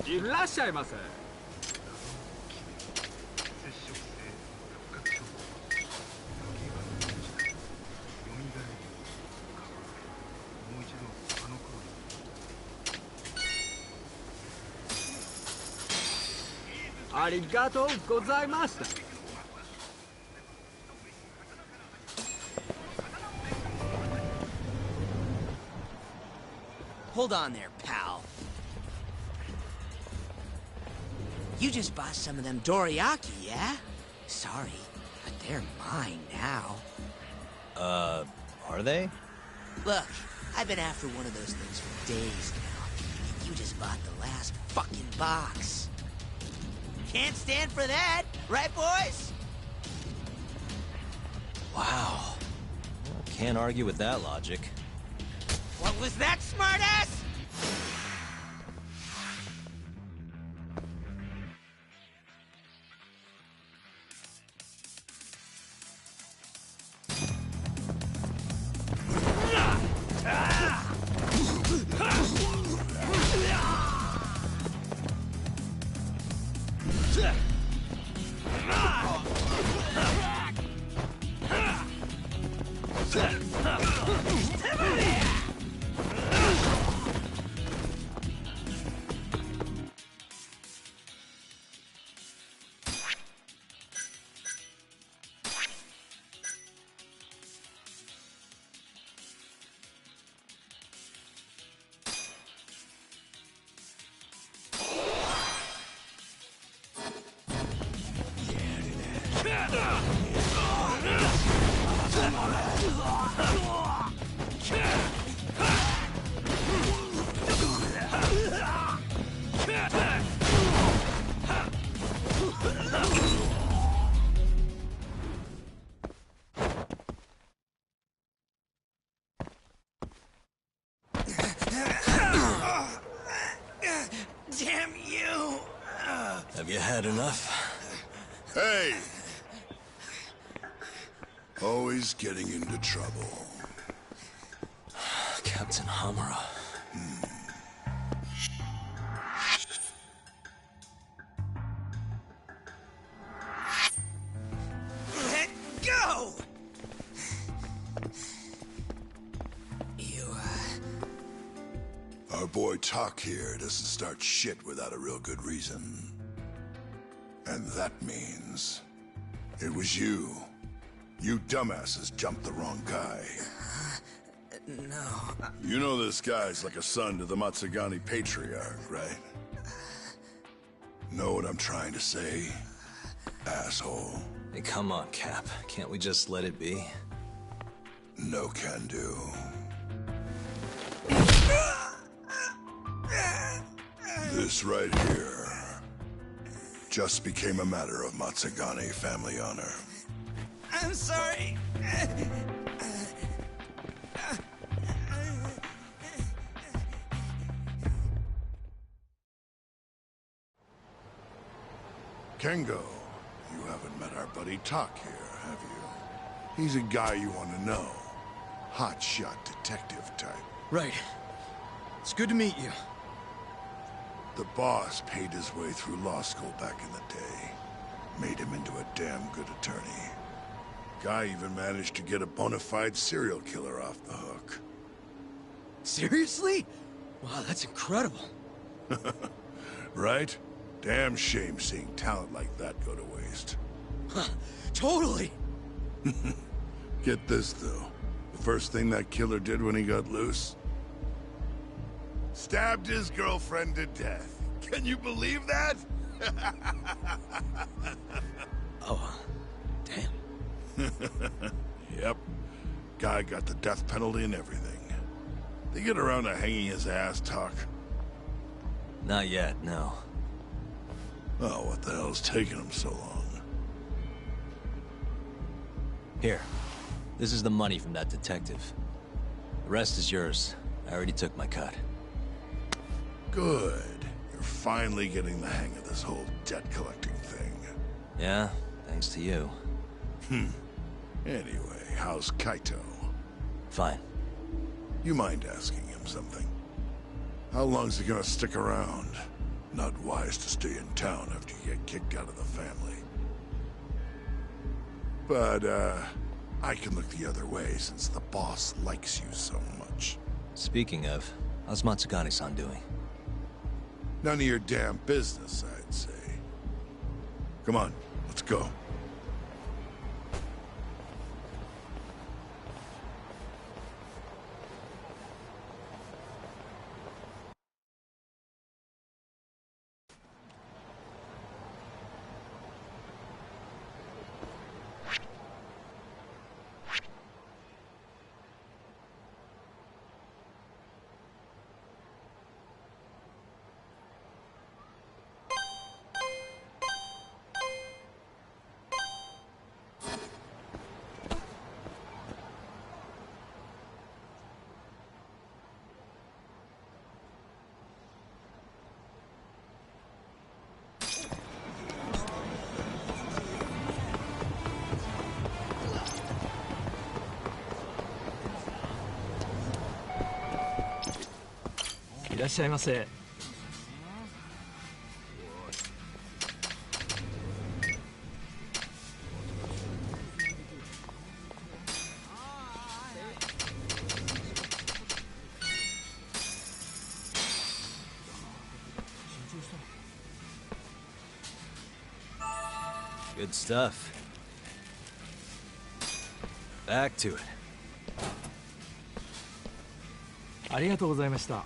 いらっしゃいませ。ありがとうございました。Hold on there, pal. You just bought some of them dorayaki, yeah? Sorry, but they're mine now. Are they? Look, I've been after one of those things for days now, and you just bought the last fucking box. Can't stand for that, right, boys? Wow. Well, can't argue with that logic. What was that, smartass? Damn you! Have you had enough? Hey! Always getting into trouble. Captain Hamura. Let go! Our boy Tak here doesn't start shit without a real good reason. And that means... it was you. You dumbasses jumped the wrong guy. No. You know this guy's like a son to the Matsugani Patriarch, right? Know what I'm trying to say? Asshole. Hey, come on, Cap. Can't we just let it be? No can do. This right here just became a matter of Matsugani family honor. I'm sorry. Kengo, you haven't met our buddy Tak here, have you? He's a guy you want to know. Hotshot detective type. Right. It's good to meet you. The boss paid his way through law school back in the day. Made him into a damn good attorney. Guy even managed to get a bona fide serial killer off the hook. Seriously? Wow, that's incredible. Right? Damn shame seeing talent like that go to waste. Huh, totally. Get this, though. The first thing that killer did when he got loose? Stabbed his girlfriend to death. Can you believe that? Oh, damn. Yep. Guy guy got the death penalty and everything. They get around to hanging his ass, Talk? Not yet, no. Oh, what the hell's taking him so long? Here. This is the money from that detective. The rest is yours. I already took my cut. Good. You're finally getting the hang of this whole debt-collecting thing. Yeah, thanks to you. Anyway, how's Kaito? Fine. You mind asking him something? How long's he gonna stick around? Not wise to stay in town after you get kicked out of the family. But, I can look the other way since the boss likes you so much. Speaking of, how's Matsugane-san doing? None of your damn business, I'd say. Come on, let's go.いらっしゃいませ。Good stuff. Back to it. ありがとうございました。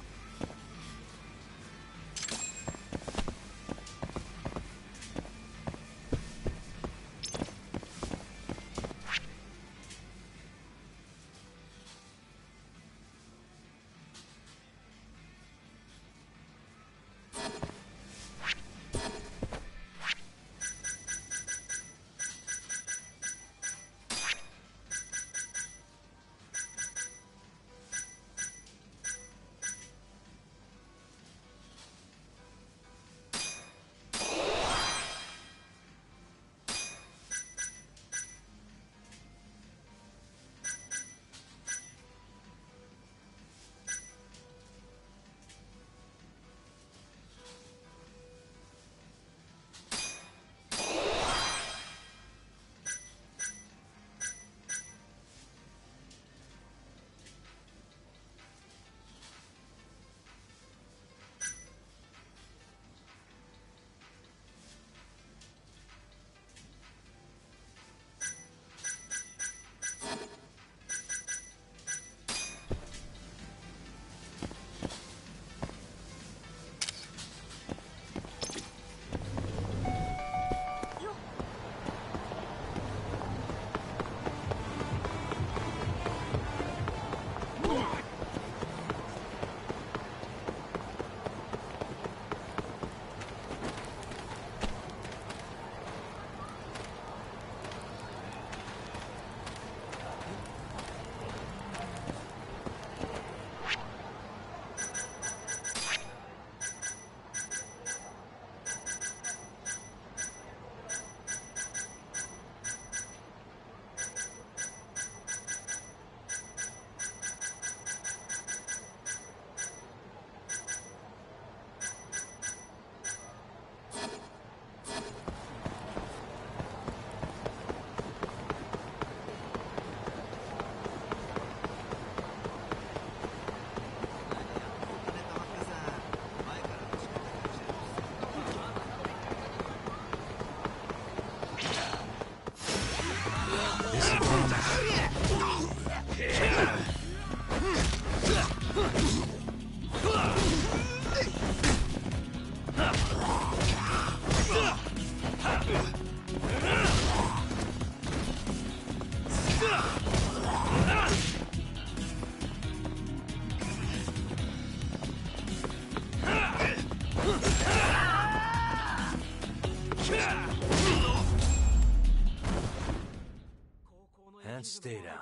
and stay down.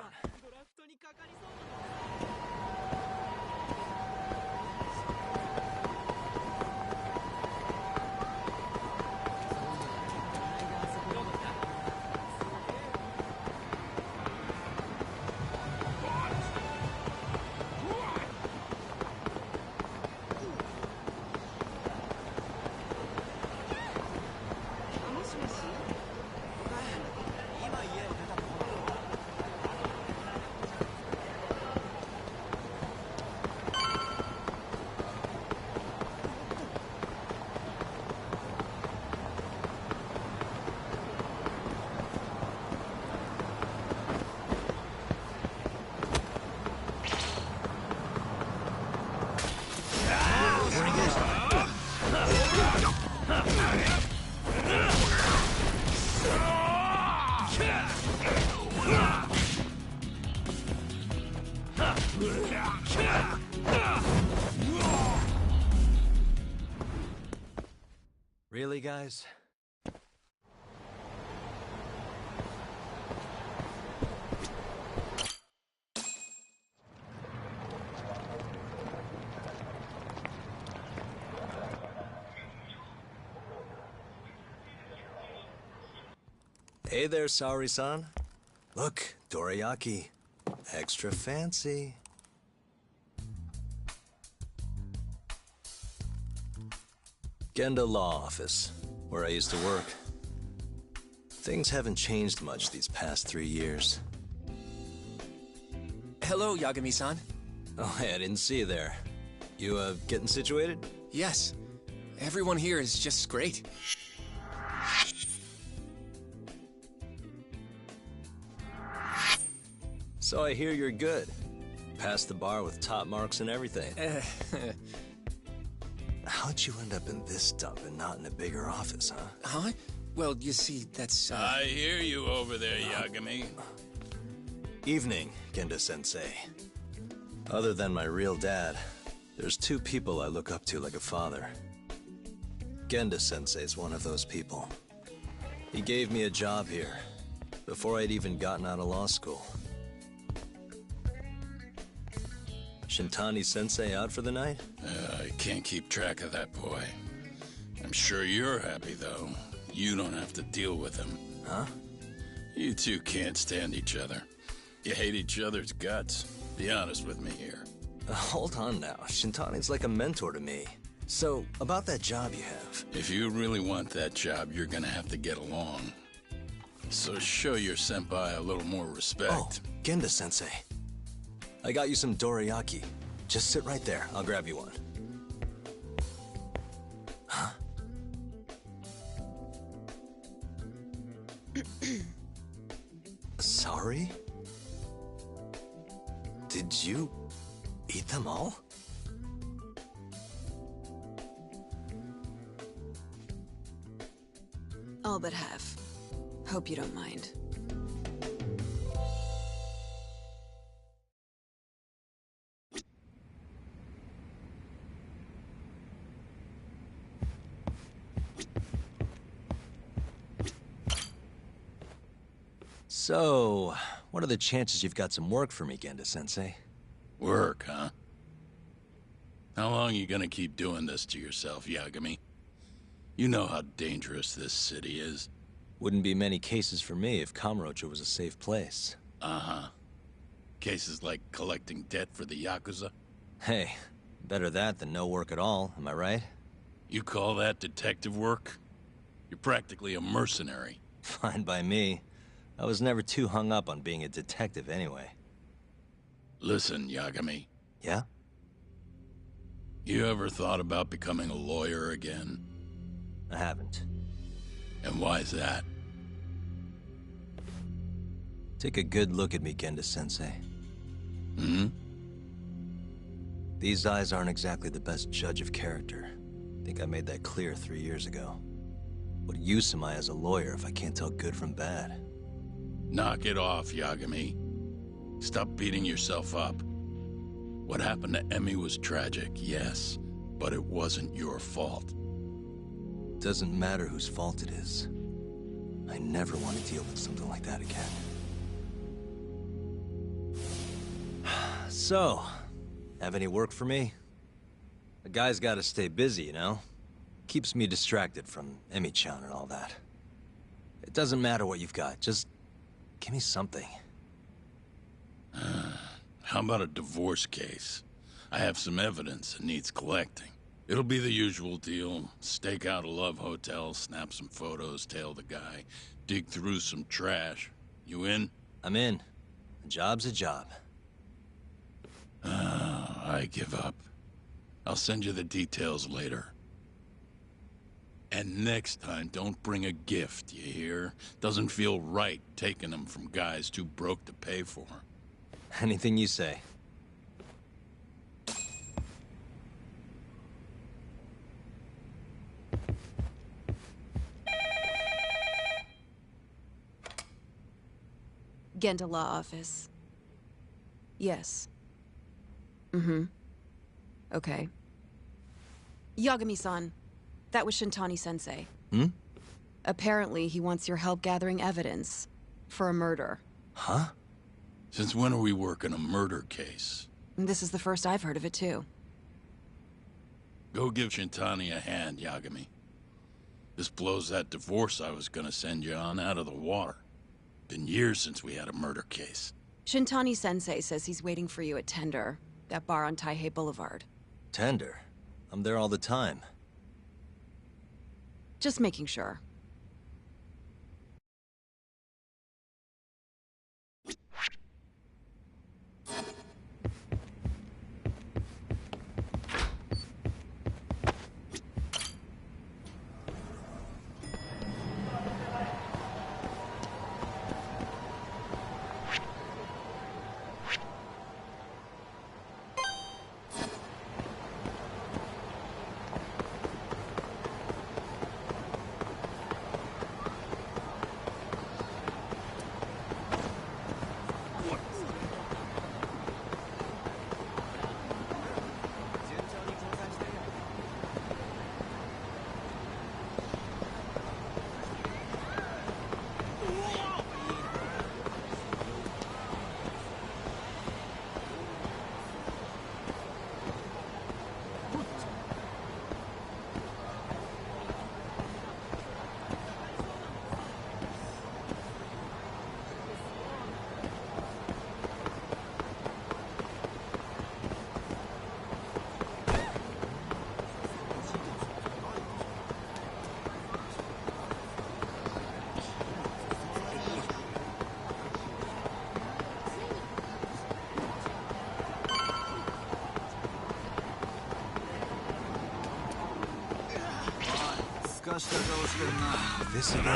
Really, guys? Hey there, Saori-san. Look, dorayaki. Extra fancy. Genda Law Office, where I used to work. Things haven't changed much these past 3 years. Hello, Yagami-san. Oh, hey, I didn't see you there. You, getting situated? Yes. Everyone here is just great. So I hear you're good. Passed the bar with top marks and everything. How'd you end up in this dump and not in a bigger office, huh? Huh? Well, you see, that's, I hear you over there, Yagami. Evening, Genda-sensei. Other than my real dad, there's 2 people I look up to like a father. Genda-sensei's one of those people. He gave me a job here, before I'd even gotten out of law school. Shintani-sensei out for the night? I can't keep track of that boy. I'm sure you're happy, though. You don't have to deal with him. Huh? You two can't stand each other. You hate each other's guts. Be honest with me here. Hold on now. Shintani's like a mentor to me. So, about that job you have. If you really want that job, you're gonna have to get along. So show your senpai a little more respect. Oh, Genda-sensei. I got you some dorayaki. Just sit right there. I'll grab you one. Huh? Sorry? Did you eat them all? All but half. Hope you don't mind. So, what are the chances you've got some work for me, Genda-sensei? Work, huh? How long you gonna keep doing this to yourself, Yagami? You know how dangerous this city is. Wouldn't be many cases for me if Kamurocho was a safe place. Uh-huh. Cases like collecting debt for the Yakuza? Hey, better that than no work at all, am I right? You call that detective work? You're practically a mercenary. Fine by me. I was never too hung up on being a detective anyway. Listen, Yagami. Yeah? You ever thought about becoming a lawyer again? I haven't. And why's that? Take a good look at me, Genda-sensei. Hmm? These eyes aren't exactly the best judge of character. I think I made that clear 3 years ago. What use am I as a lawyer if I can't tell good from bad? Knock it off, Yagami. Stop beating yourself up. What happened to Emmy was tragic, yes, but it wasn't your fault. Doesn't matter whose fault it is. I never want to deal with something like that again. So, have any work for me? A guy's gotta stay busy, you know? Keeps me distracted from Emi-chan and all that. It doesn't matter what you've got, just give me something. How about a divorce case? I have some evidence that needs collecting. It'll be the usual deal. Stake out a love hotel, snap some photos, tail the guy, dig through some trash. You in? I'm in. A job's a job. I give up. I'll send you the details later. And next time, don't bring a gift, you hear? Doesn't feel right taking them from guys too broke to pay for. Anything you say. Genda Law Office. Yes. Mm-hmm. Okay. Yagami-san, that was Shintani-sensei. Hmm? Apparently, he wants your help gathering evidence for a murder. Huh? Since when are we working a murder case? This is the first I've heard of it, too. Go give Shintani a hand, Yagami. This blows that divorce I was gonna send you on out of the water. Been years since we had a murder case. Shintani-sensei says he's waiting for you at Tender, that bar on Taihei Boulevard. Tender. I'm there all the time. Just making sure. This again?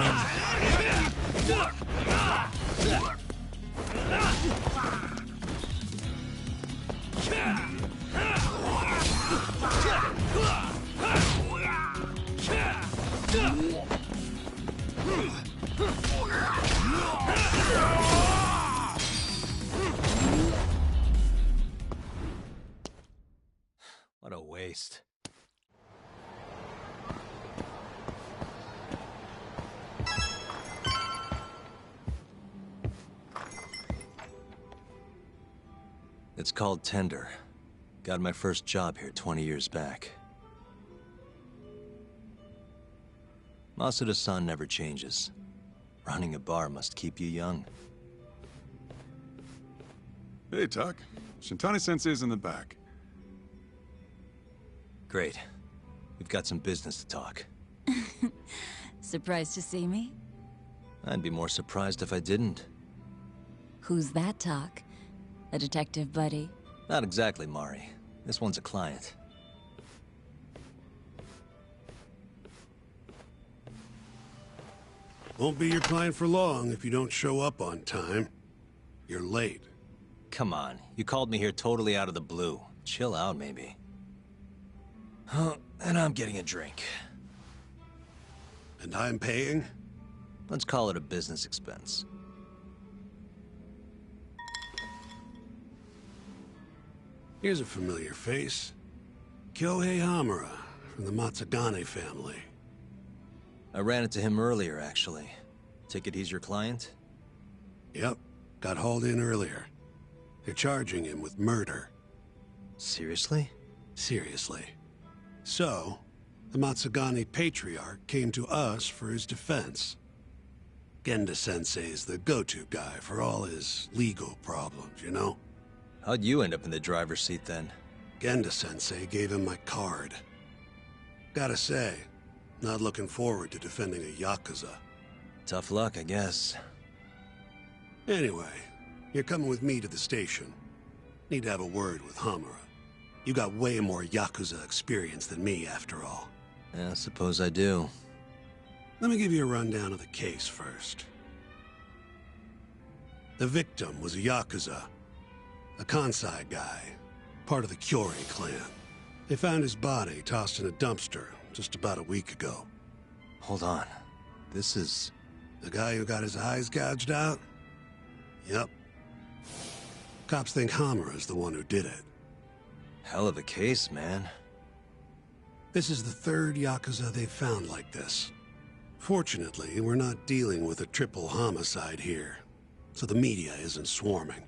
What a waste. It's called Tender. Got my first job here 20 years back. Masuda-san never changes. Running a bar must keep you young. Hey, Tuck. Shintani-sensei's in the back. Great. We've got some business to talk. Surprised to see me? I'd be more surprised if I didn't. Who's that, Talk? A detective buddy? Not exactly, Mari. This one's a client. Won't be your client for long if you don't show up on time. You're late. Come on, you called me here totally out of the blue. Chill out, maybe. Oh, and I'm getting a drink. And I'm paying? Let's call it a business expense. Here's a familiar face. Kyohei Hamura, from the Matsugane family. I ran into him earlier, actually. Take it he's your client? Yep, got hauled in earlier. They're charging him with murder. Seriously? Seriously. So, the Matsugane Patriarch came to us for his defense. Genda-sensei's the go-to guy for all his legal problems, you know? How'd you end up in the driver's seat then? Genda-sensei gave him my card. Gotta say, not looking forward to defending a Yakuza. Tough luck, I guess. Anyway, you're coming with me to the station. Need to have a word with Hamura. You got way more Yakuza experience than me, after all. Yeah, I suppose I do. Let me give you a rundown of the case first. The victim was a Yakuza. A Kansai guy. Part of the Kyori clan. They found his body tossed in a dumpster just about a week ago. Hold on. This is... The guy who got his eyes gouged out? Yep. Cops think Hamura's the one who did it. Hell of a case, man. This is the third Yakuza they've found like this. Fortunately, we're not dealing with a triple homicide here, so the media isn't swarming.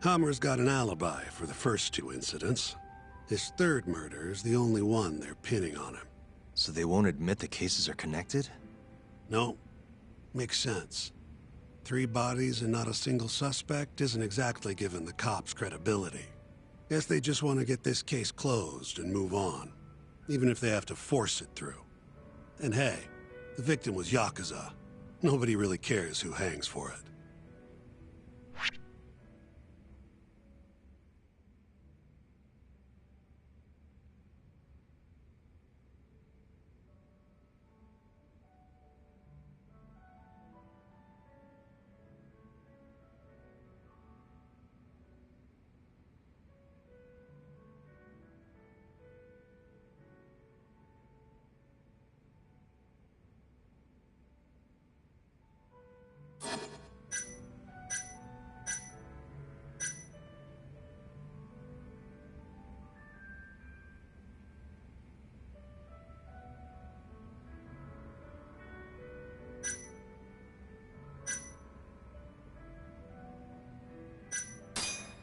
Hamura's got an alibi for the first two incidents. His third murder is the only one they're pinning on him. So they won't admit the cases are connected? No. Makes sense. 3 bodies and not a single suspect isn't exactly giving the cops credibility. Guess they just want to get this case closed and move on, even if they have to force it through. And hey, the victim was Yakuza. Nobody really cares who hangs for it.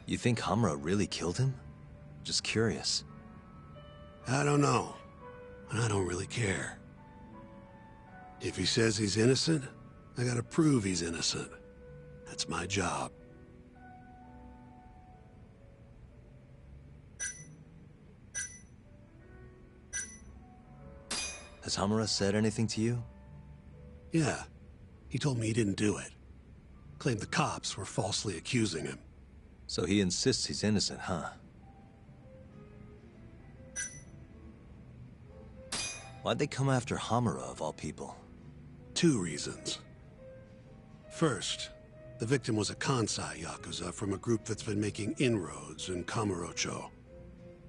You think Hamura really killed him? Just curious. I don't know. And I don't really care. If he says he's innocent, I gotta prove he's innocent. That's my job. Has Hamura said anything to you? Yeah. He told me he didn't do it. Claimed the cops were falsely accusing him. So he insists he's innocent, huh? Why'd they come after Hamura, of all people? 2 reasons. First, the victim was a Kansai Yakuza from a group that's been making inroads in Kamurocho,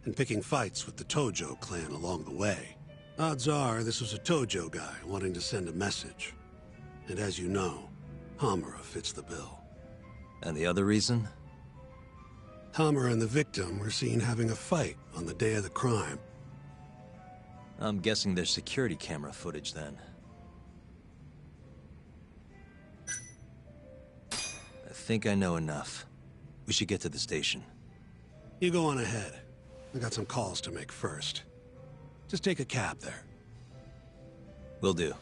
and picking fights with the Tojo clan along the way. Odds are this was a Tojo guy wanting to send a message. And as you know, Hamura fits the bill. And the other reason? Hamura and the victim were seen having a fight on the day of the crime. I'm guessing there's security camera footage then. I think I know enough. We should get to the station. You go on ahead. I got some calls to make first. Just take a cab there. Will do.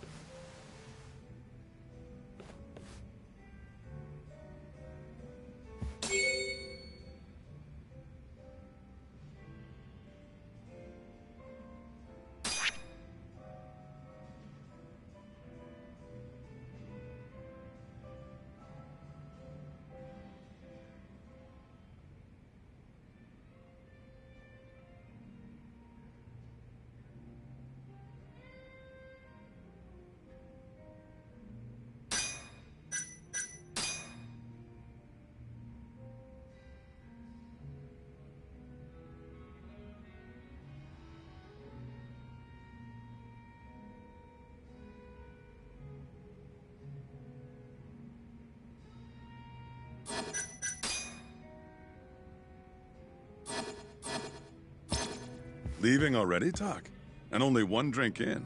Leaving already, Doc? And only 1 drink in.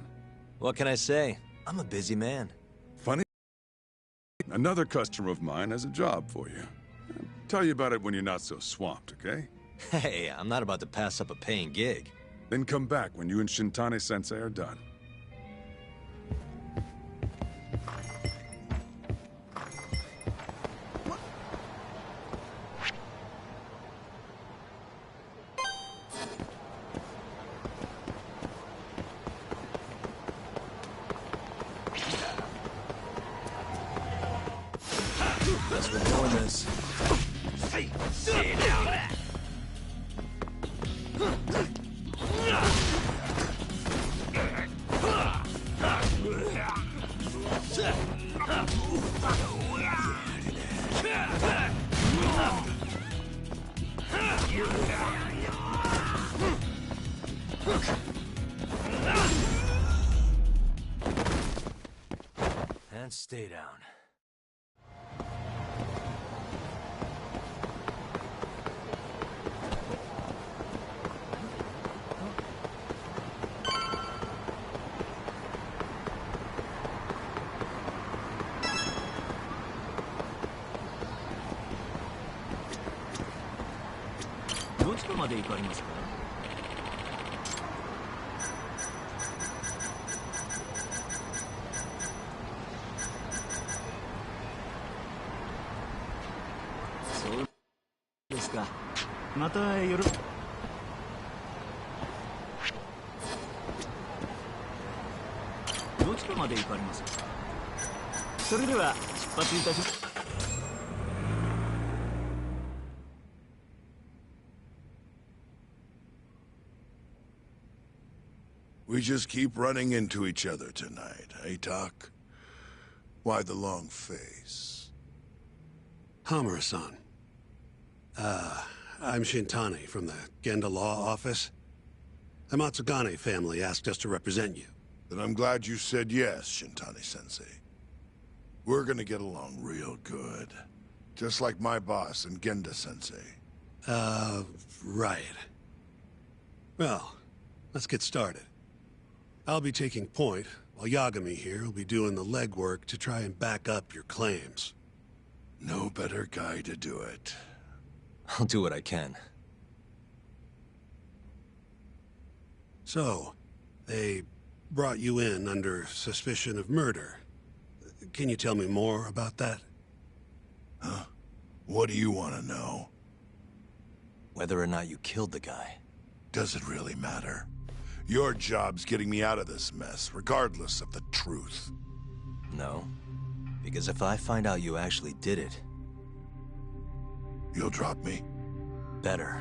What can I say? I'm a busy man. Funny, another customer of mine has a job for you. tell you about it when you're not so swamped, okay? Hey, I'm not about to pass up a paying gig. Then come back when you and Shintani-sensei are done. Guess we're doing this. Stay down. And stay down. We just keep running into each other tonight, eh, Doc? Why the long face? Hamura-san. I'm Shintani from the Genda Law Office. The Matsugane family asked us to represent you. Then I'm glad you said yes, Shintani-sensei. We're gonna get along real good. Just like my boss and Genda-sensei. Right. Well, let's get started. I'll be taking point, while Yagami here will be doing the legwork to try and back up your claims. No better guy to do it. I'll do what I can. So, they brought you in under suspicion of murder. Can you tell me more about that? Huh? What do you want to know? Whether or not you killed the guy. Does it really matter? Your job's getting me out of this mess, regardless of the truth. No. Because if I find out you actually did it... You'll drop me? Better.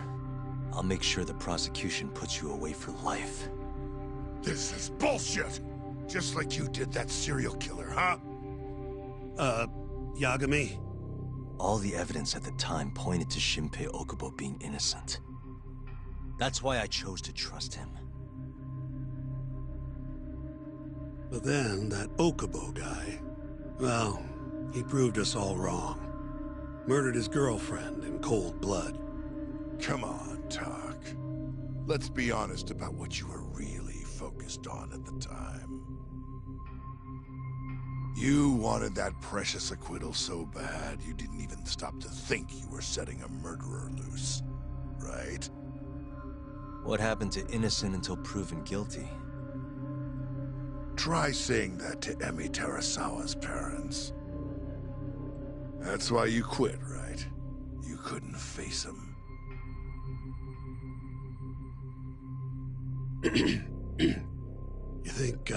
I'll make sure the prosecution puts you away for life. This is bullshit! Just like you did that serial killer, huh? Yagami? All the evidence at the time pointed to Shinpei Okubo being innocent. That's why I chose to trust him. But then, that Okubo guy... Well, he proved us all wrong. Murdered his girlfriend in cold blood. Come on, Talk. Let's be honest about what you were really focused on at the time. You wanted that precious acquittal so bad, you didn't even stop to think you were setting a murderer loose. Right? What happened to innocent until proven guilty? Try saying that to Emi Terasawa's parents. That's why you quit, right? You couldn't face him. You think,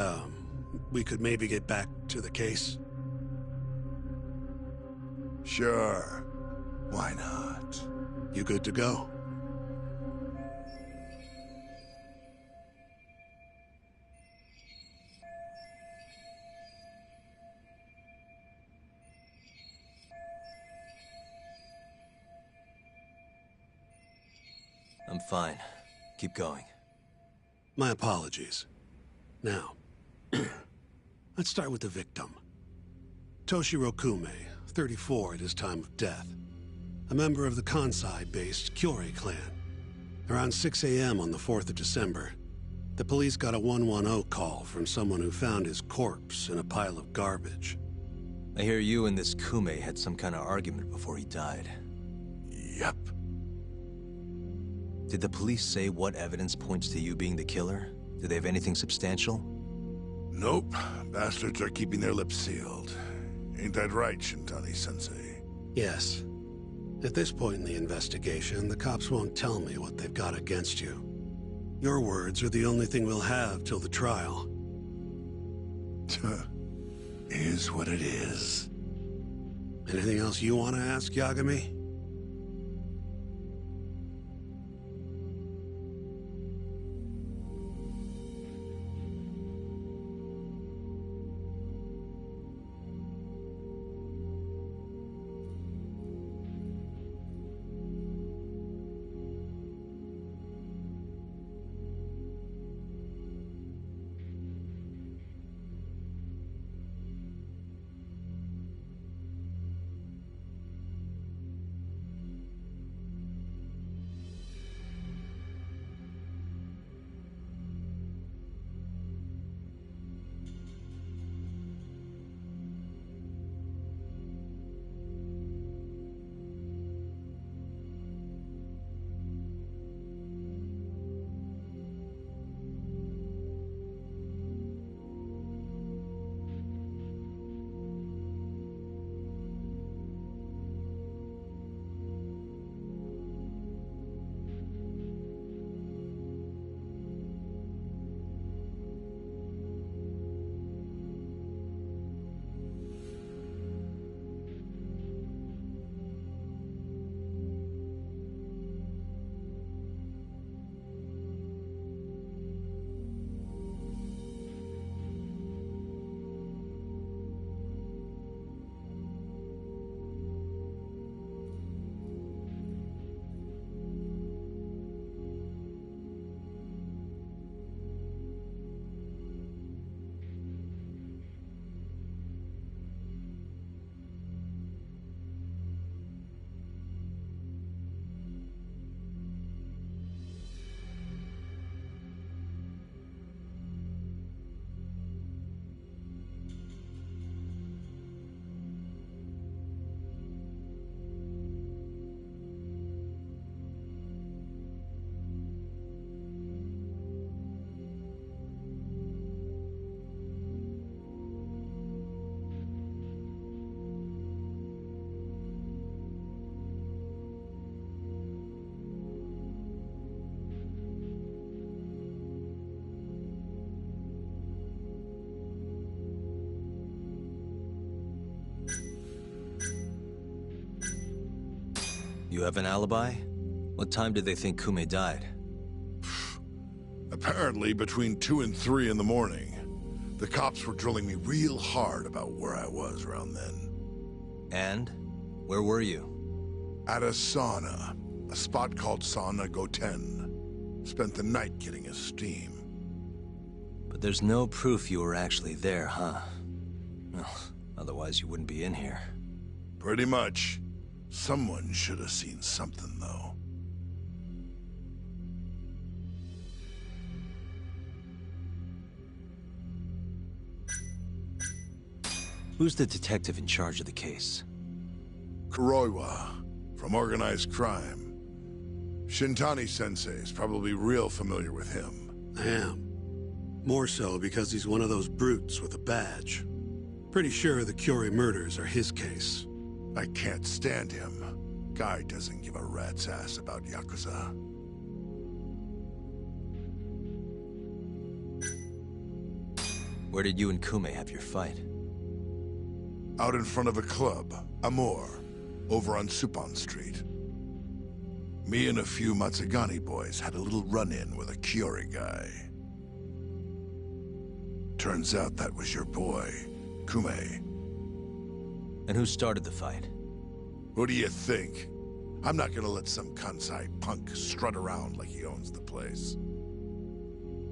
we could maybe get back to the case? Sure. Why not? You good to go? I'm fine. Keep going. My apologies. Now, let's start with the victim. Toshiro Kume, 34 at his time of death. A member of the Kansai-based Kyorei clan. Around 6 a.m. on the 4th of December, the police got a 110 call from someone who found his corpse in a pile of garbage. I hear you and this Kume had some kind of argument before he died. Yep. Did the police say what evidence points to you being the killer? Do they have anything substantial? Nope. Bastards are keeping their lips sealed. Ain't that right, Shintani-sensei? Yes. At this point in the investigation, the cops won't tell me what they've got against you. Your words are the only thing we'll have till the trial. Is what it is. Anything else you want to ask, Yagami? You have an alibi? What time did they think Kume died? Apparently between 2 and 3 in the morning. The cops were drilling me real hard about where I was around then. And? Where were you? At a sauna. A spot called Sauna Goten. Spent the night getting a steam. But there's no proof you were actually there, huh? Well, otherwise you wouldn't be in here. Pretty much. Someone should have seen something, though. Who's the detective in charge of the case? Kuroiwa, from organized crime. Shintani-sensei is probably real familiar with him. I am. More so because he's one of those brutes with a badge. Pretty sure the Curie murders are his case. I can't stand him. Guy doesn't give a rat's ass about Yakuza. Where did you and Kume have your fight? Out in front of a club, Amor, over on Supon Street. Me and a few Matsugani boys had a little run-in with a Curie guy. Turns out that was your boy, Kume. And who started the fight? Who do you think? I'm not gonna let some Kansai punk strut around like he owns the place.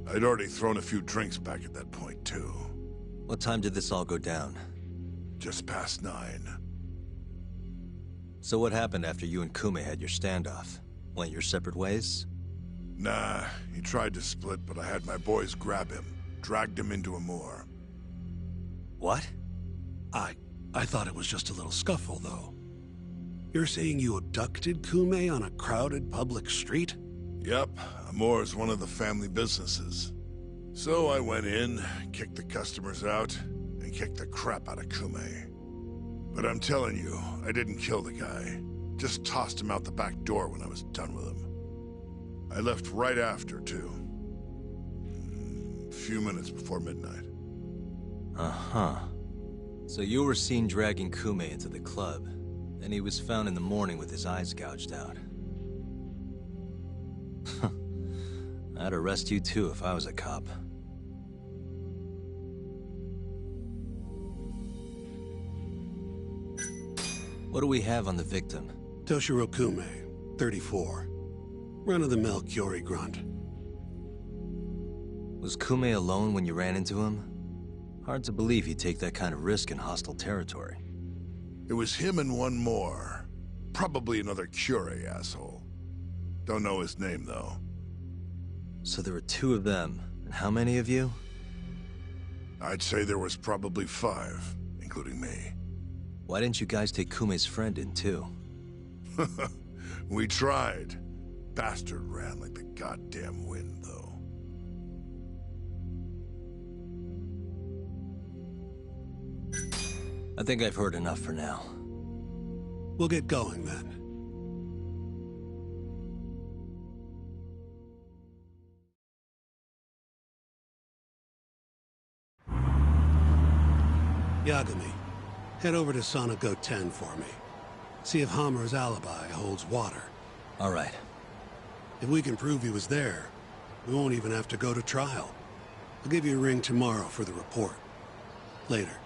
I'd already thrown a few drinks back at that point, too. What time did this all go down? Just past 9. So what happened after you and Kume had your standoff? Went your separate ways? Nah, he tried to split, but I had my boys grab him, dragged him into Amor. What? I thought it was just a little scuffle, though. You're saying you abducted Kume on a crowded public street? Yep, Amor's one of the family businesses. So I went in, kicked the customers out, and kicked the crap out of Kume. But I'm telling you, I didn't kill the guy. Just tossed him out the back door when I was done with him. I left right after, too. A few minutes before midnight. Uh-huh. So you were seen dragging Kume into the club, and he was found in the morning with his eyes gouged out. I'd arrest you too if I was a cop. What do we have on the victim? Toshiro Kume, 34. Run-of-the-mill Kyori grunt. Was Kume alone when you ran into him? Hard to believe he'd take that kind of risk in hostile territory. It was him and one more. Probably another Curie asshole. Don't know his name, though. So there were 2 of them, and how many of you? I'd say there was probably 5, including me. Why didn't you guys take Kume's friend in too? We tried. Bastard ran like the goddamn wind, though. I think I've heard enough for now. We'll get going then. Yagami, head over to Sonico 10 for me. See if Hammer's alibi holds water. All right. If we can prove he was there, we won't even have to go to trial. I'll give you a ring tomorrow for the report. Later.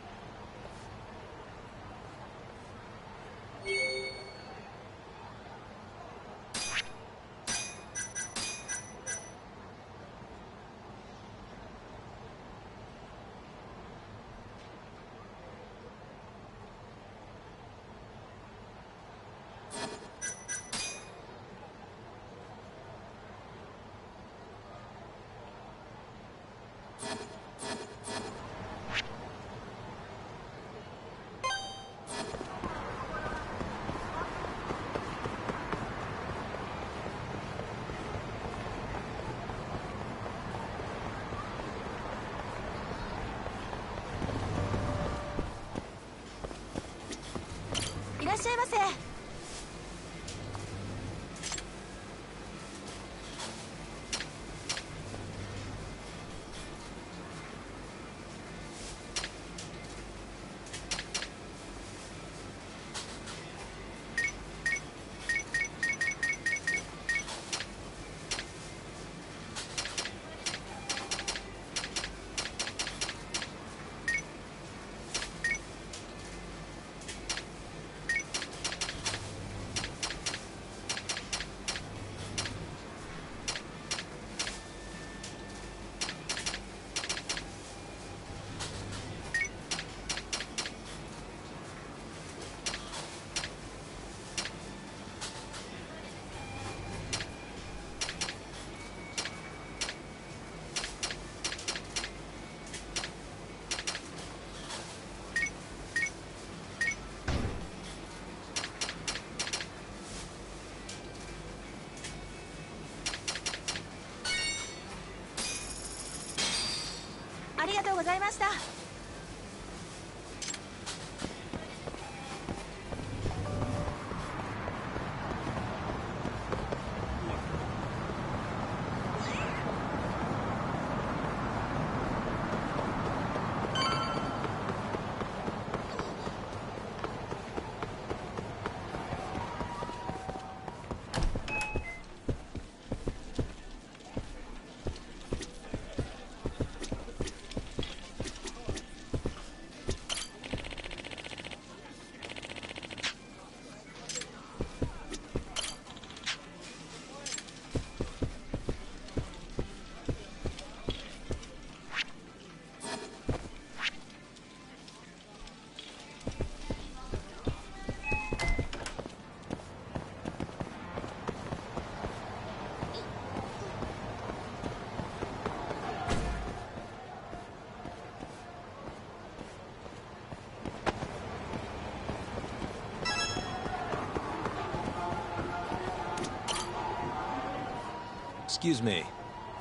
Excuse me.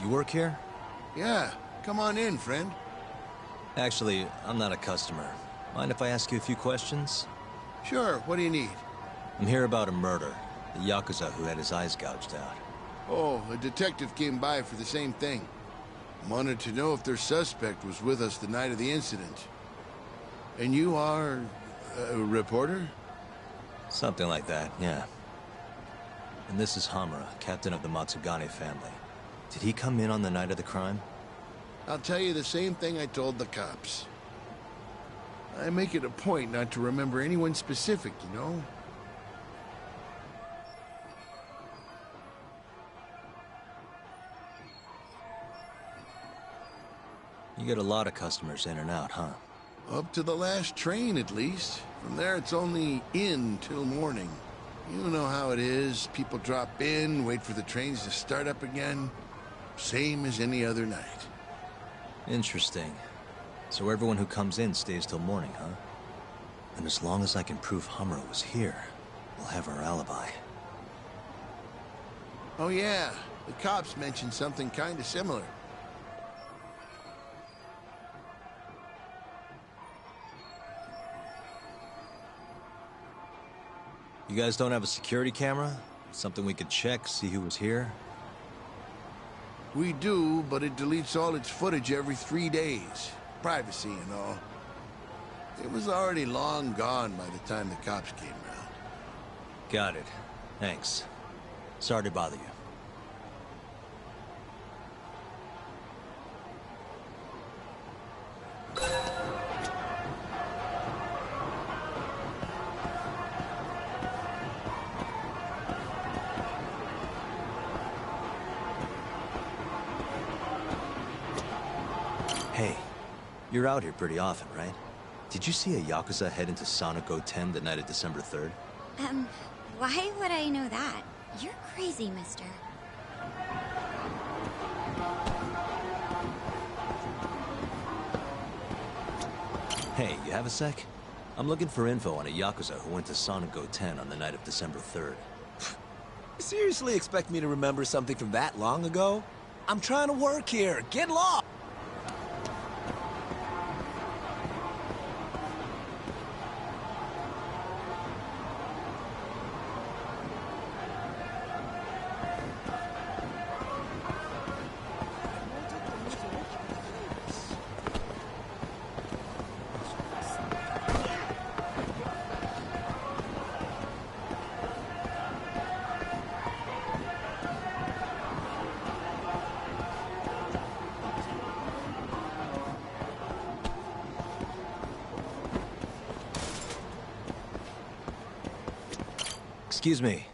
You work here? Yeah, come on in, friend. Actually, I'm not a customer. Mind if I ask you a few questions? Sure, what do you need? I'm here about a murder. The Yakuza who had his eyes gouged out. Oh, a detective came by for the same thing. Wanted to know if their suspect was with us the night of the incident. And you are... a reporter? Something like that, yeah. And this is Hamura, captain of the Matsugane family. Did he come in on the night of the crime? I'll tell you the same thing I told the cops. I make it a point not to remember anyone specific, you know? You get a lot of customers in and out, huh? Up to the last train, at least. From there, it's only in till morning. You know how it is. People drop in, wait for the trains to start up again. Same as any other night. Interesting. So everyone who comes in stays till morning, huh? And as long as I can prove Hamura was here, we'll have our alibi. Oh yeah, the cops mentioned something kinda similar. You guys don't have a security camera? Something we could check, see who was here? We do, but it deletes all its footage every 3 days. Privacy and all. It was already long gone by the time the cops came around. Got it. Thanks. Sorry to bother you. Hey, you're out here pretty often, right? Did you see a Yakuza head into Sonic 10 the night of December 3rd? Why would I know that? You're crazy, mister. Hey, you have a sec? I'm looking for info on a Yakuza who went to Sonic 10 on the night of December 3rd. You seriously expect me to remember something from that long ago? I'm trying to work here. Get lost! Excuse me.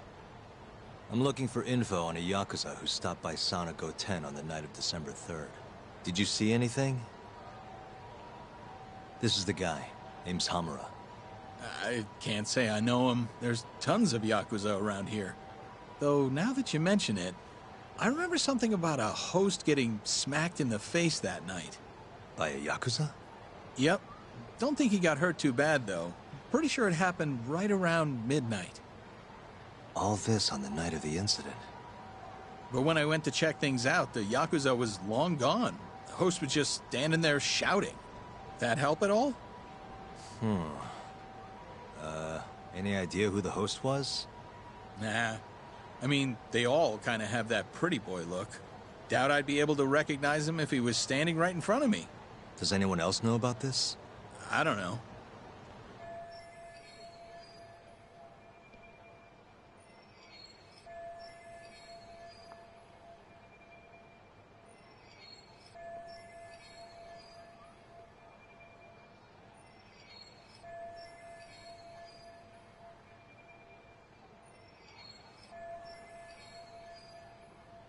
I'm looking for info on a Yakuza who stopped by Sonic 10 on the night of December 3rd. Did you see anything? This is the guy. Name's Hamura. I can't say I know him. There's tons of Yakuza around here. Though, now that you mention it, I remember something about a host getting smacked in the face that night. By a Yakuza? Yep. Don't think he got hurt too bad, though. Pretty sure it happened right around midnight. All this on the night of the incident. But when I went to check things out, the Yakuza was long gone. The host was just standing there shouting. That help at all? Any idea who the host was? Nah. I mean, they all kind of have that pretty boy look. Doubt I'd be able to recognize him if he was standing right in front of me. Does anyone else know about this? I don't know.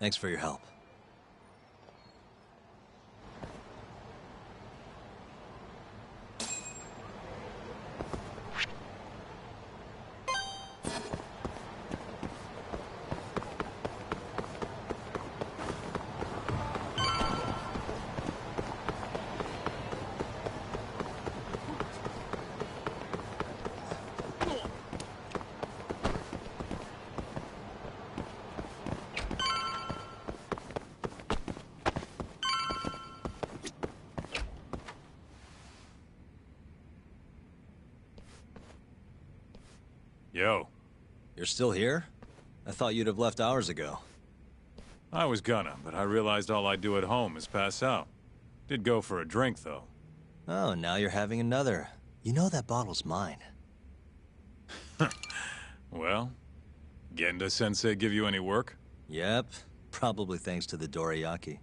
Thanks for your help. Yo. You're still here? I thought you'd have left hours ago. I was gonna, but I realized all I do at home is pass out. Did go for a drink, though. Oh, now you're having another. You know that bottle's mine. Well, Genda-sensei give you any work? Yep, probably thanks to the dorayaki.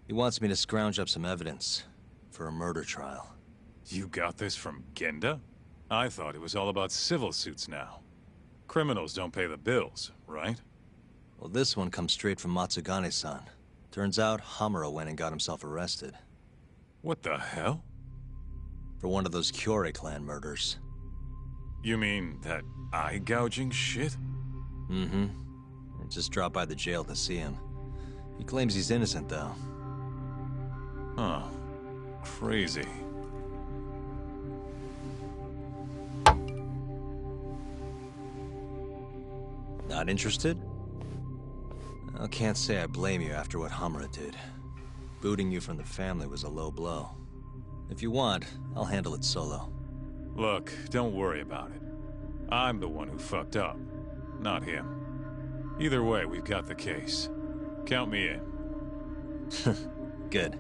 He wants me to scrounge up some evidence for a murder trial. You got this from Genda? I thought it was all about civil suits now. Criminals don't pay the bills, right? Well, this one comes straight from Matsugane-san. Turns out Hamura went and got himself arrested. What the hell? For one of those Kyorei clan murders. You mean that eye-gouging shit? Mm-hmm. I just dropped by the jail to see him. He claims he's innocent, though. Huh. Crazy. Not interested? I can't say I blame you after what Hamura did. Booting you from the family was a low blow. If you want, I'll handle it solo. Look, don't worry about it. I'm the one who fucked up, not him. Either way, we've got the case. Count me in. Good.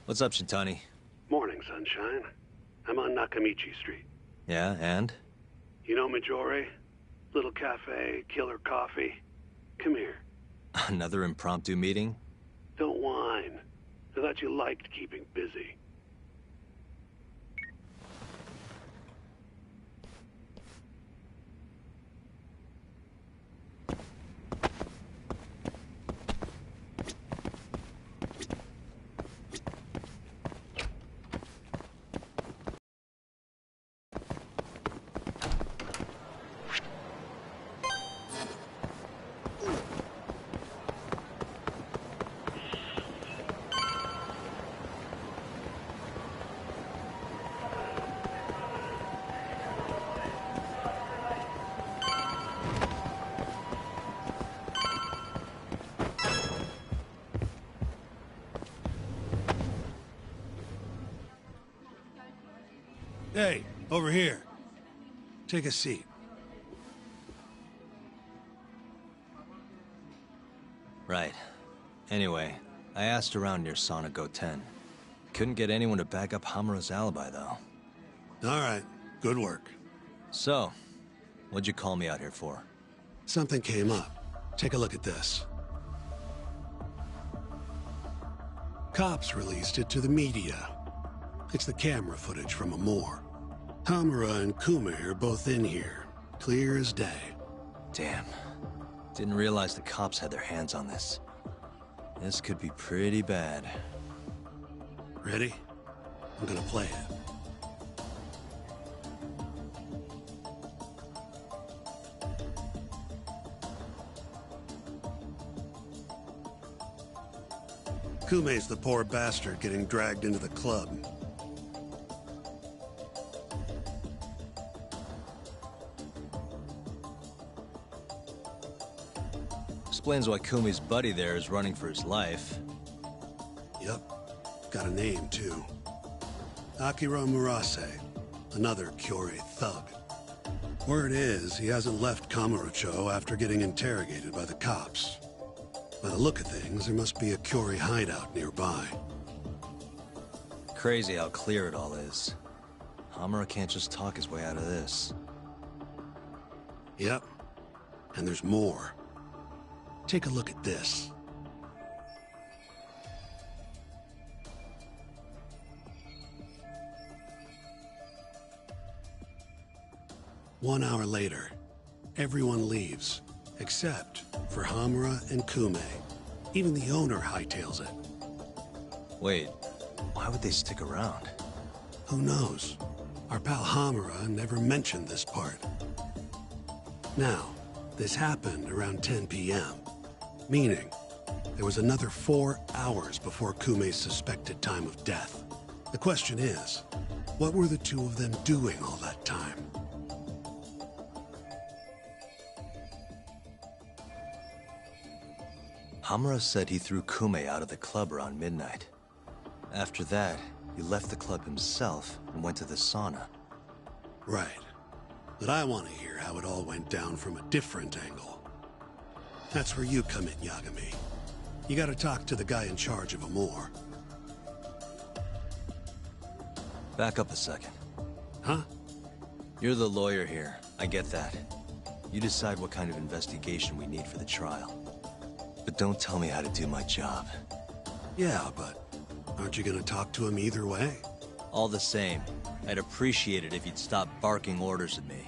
What's up, Shintani? Morning, sunshine. I'm on Nakamichi Street. Yeah, and? You know Majore? Little cafe, killer coffee. Come here. Another impromptu meeting? Don't whine. I thought you liked keeping busy. Hey, over here. Take a seat. Right. Anyway, I asked around near Sonic 10. Couldn't get anyone to back up Hamura's alibi, though. All right, good work. So, what'd you call me out here for? Something came up. Take a look at this. Cops released it to the media. It's the camera footage from a moor. Hamura and Kume are both in here, clear as day. Damn. Didn't realize the cops had their hands on this. This could be pretty bad. Ready? I'm gonna play it. Kume's the poor bastard getting dragged into the club. Explains why Kumi's buddy there is running for his life. Yep. Got a name, too. Akira Murase, another Kyorei thug. Word is, he hasn't left Kamurocho after getting interrogated by the cops. By the look of things, there must be a Kyorei hideout nearby. Crazy how clear it all is. Hamura can't just talk his way out of this. Yep. And there's more. Take a look at this. One hour later, everyone leaves, except for Hamura and Kume. Even the owner hightails it. Wait, why would they stick around? Who knows? Our pal Hamura never mentioned this part. Now, this happened around 10 p.m., meaning there was another 4 hours before Kume's suspected time of death. The question is, what were the two of them doing all that time? Hamura said he threw Kume out of the club around midnight. After that, he left the club himself and went to the sauna. Right. But I want to hear how it all went down from a different angle. That's where you come in, Yagami. You gotta talk to the guy in charge of Amor. Back up a second. Huh? You're the lawyer here. I get that. You decide what kind of investigation we need for the trial. But don't tell me how to do my job. Yeah, but aren't you gonna talk to him either way? All the same, I'd appreciate it if you'd stop barking orders at me.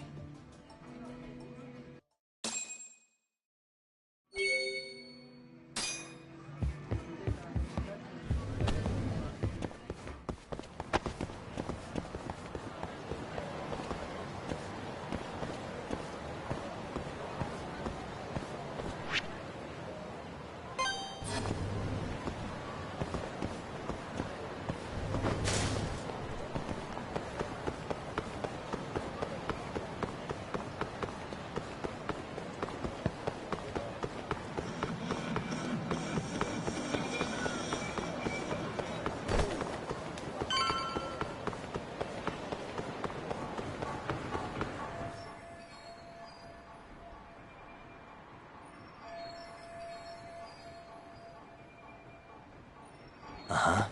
Uh-huh.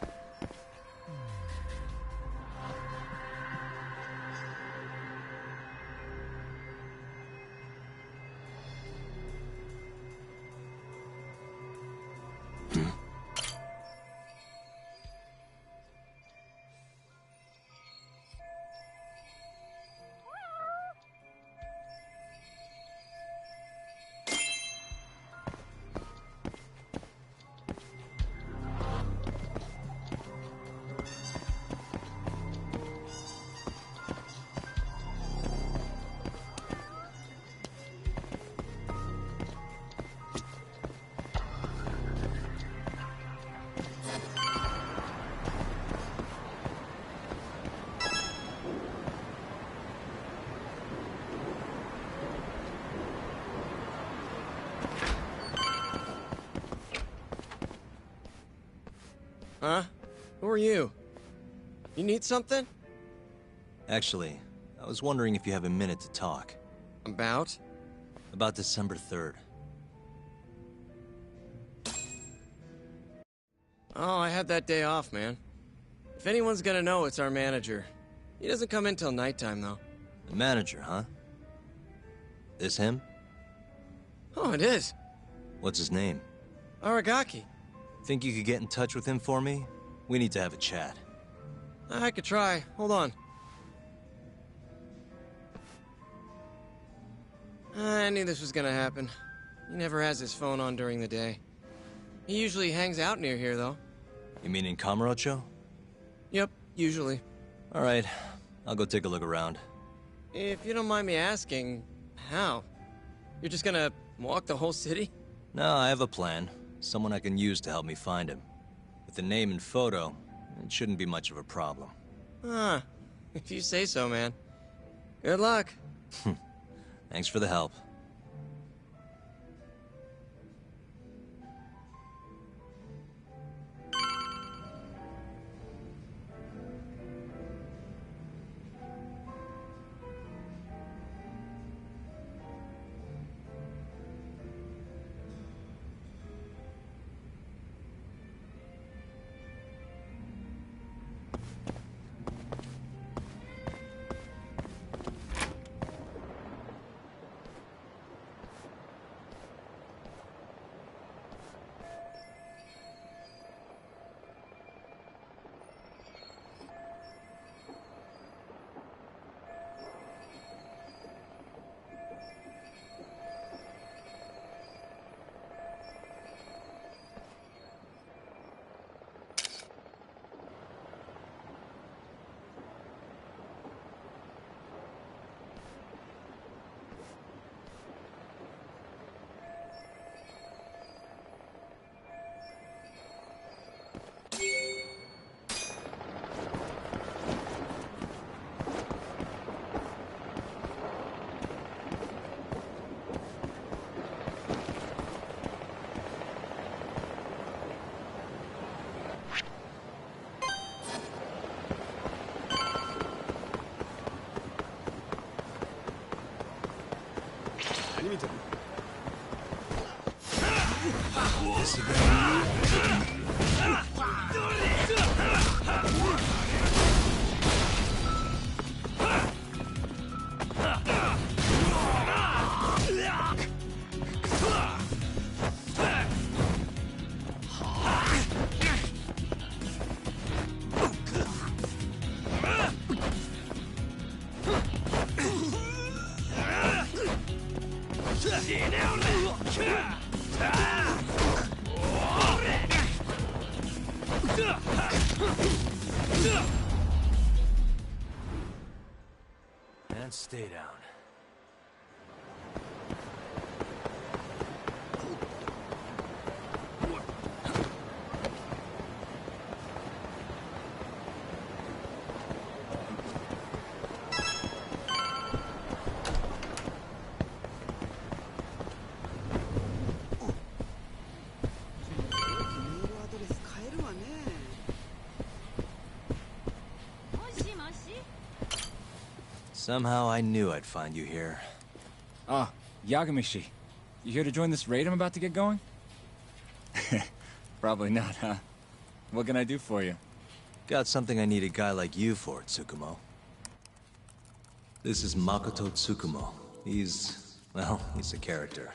Huh? Who are you? You need something? Actually, I was wondering if you have a minute to talk. About? About December 3rd. Oh, I had that day off, man. If anyone's gonna know, it's our manager. He doesn't come in till nighttime, though. The manager, huh? This him? Oh, it is. What's his name? Aragaki. Think you could get in touch with him for me? We need to have a chat. I could try. Hold on. I knew this was gonna happen. He never has his phone on during the day. He usually hangs out near here, though. You mean in Kamurocho? Yep, usually. All right, I'll go take a look around. If you don't mind me asking, how? You're just gonna walk the whole city? No, I have a plan. Someone I can use to help me find him. With the name and photo, it shouldn't be much of a problem. Huh. If you say so, man. Good luck. Thanks for the help. And stay down. Somehow I knew I'd find you here. Ah, Yagamishi. You here to join this raid I'm about to get going? Probably not, huh? What can I do for you? Got something I need a guy like you for, Tsukumo. This is Makoto Tsukumo. He's a character.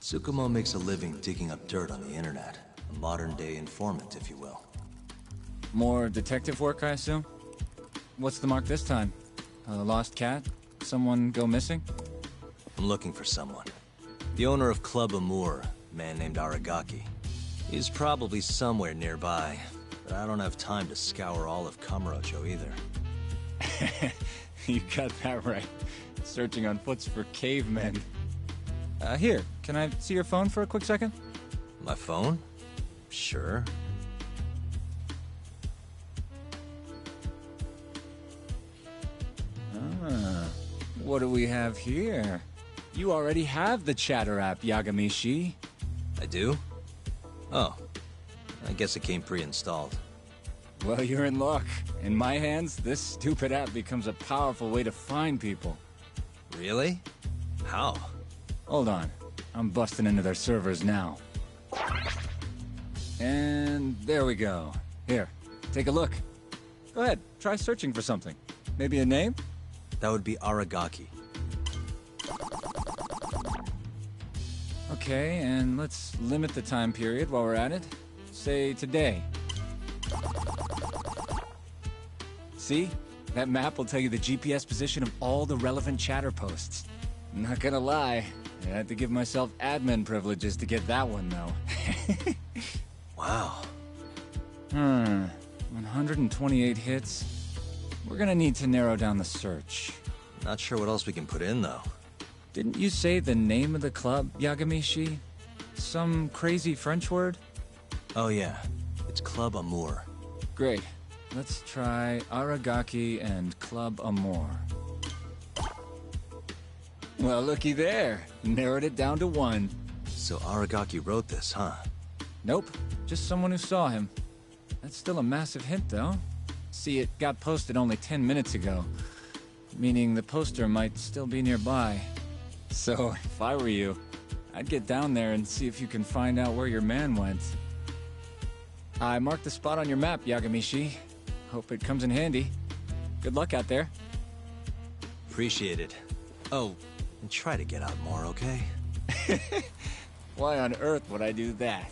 Tsukumo makes a living digging up dirt on the internet. A modern-day informant, if you will. More detective work, I assume? What's the mark this time? A lost cat? Someone go missing? I'm looking for someone. The owner of Club Amour, a man named Aragaki. He's probably somewhere nearby, but I don't have time to scour all of Kamurocho either. You got that right. Searching on foots for cavemen. Here, can I see your phone for a quick second? My phone? Sure. What do we have here? You already have the chatter app, Yagamishi. I do? Oh. I guess it came pre-installed. Well, you're in luck. In my hands, this stupid app becomes a powerful way to find people. Really? How? Hold on. I'm busting into their servers now. And there we go. Here, take a look. Go ahead, try searching for something. Maybe a name? That would be Aragaki. Okay, and let's limit the time period while we're at it. Say today. See? That map will tell you the GPS position of all the relevant chatter posts. Not gonna lie, I had to give myself admin privileges to get that one, though. Wow. 128 hits. We're gonna need to narrow down the search. Not sure what else we can put in, though. Didn't you say the name of the club, Yagamishi? Some crazy French word? Oh yeah, it's Club Amour. Great. Let's try Aragaki and Club Amour. Well, looky there. Narrowed it down to 1. So Aragaki wrote this, huh? Nope. Just someone who saw him. That's still a massive hint, though. See, it got posted only 10 minutes ago, meaning the poster might still be nearby. So, if I were you, I'd get down there and see if you can find out where your man went. I marked the spot on your map, Yagamishi. Hope it comes in handy. Good luck out there. Appreciate it. Oh, and try to get out more, okay? Why on earth would I do that?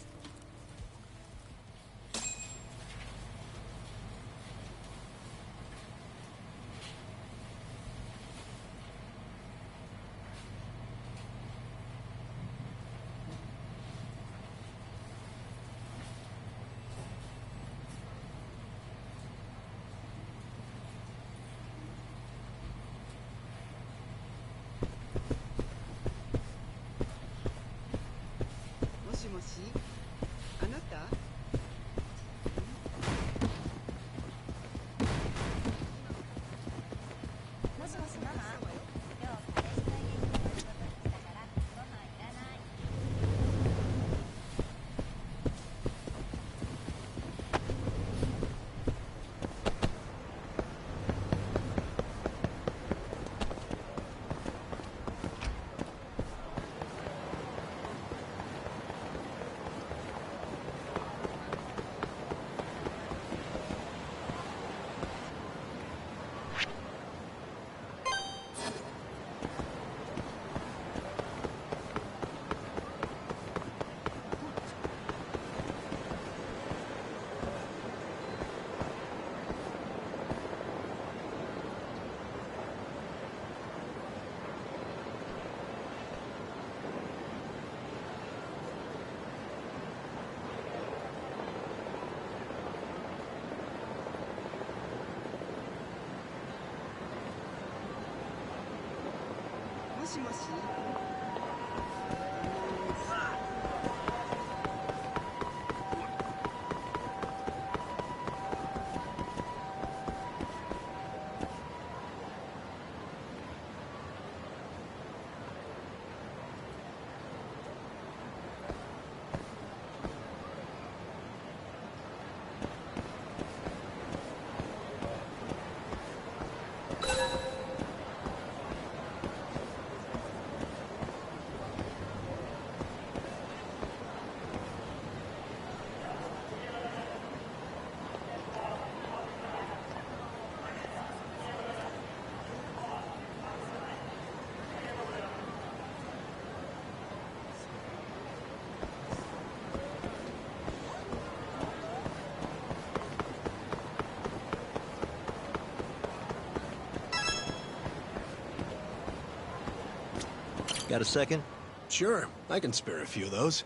Got a second? Sure, I can spare a few of those.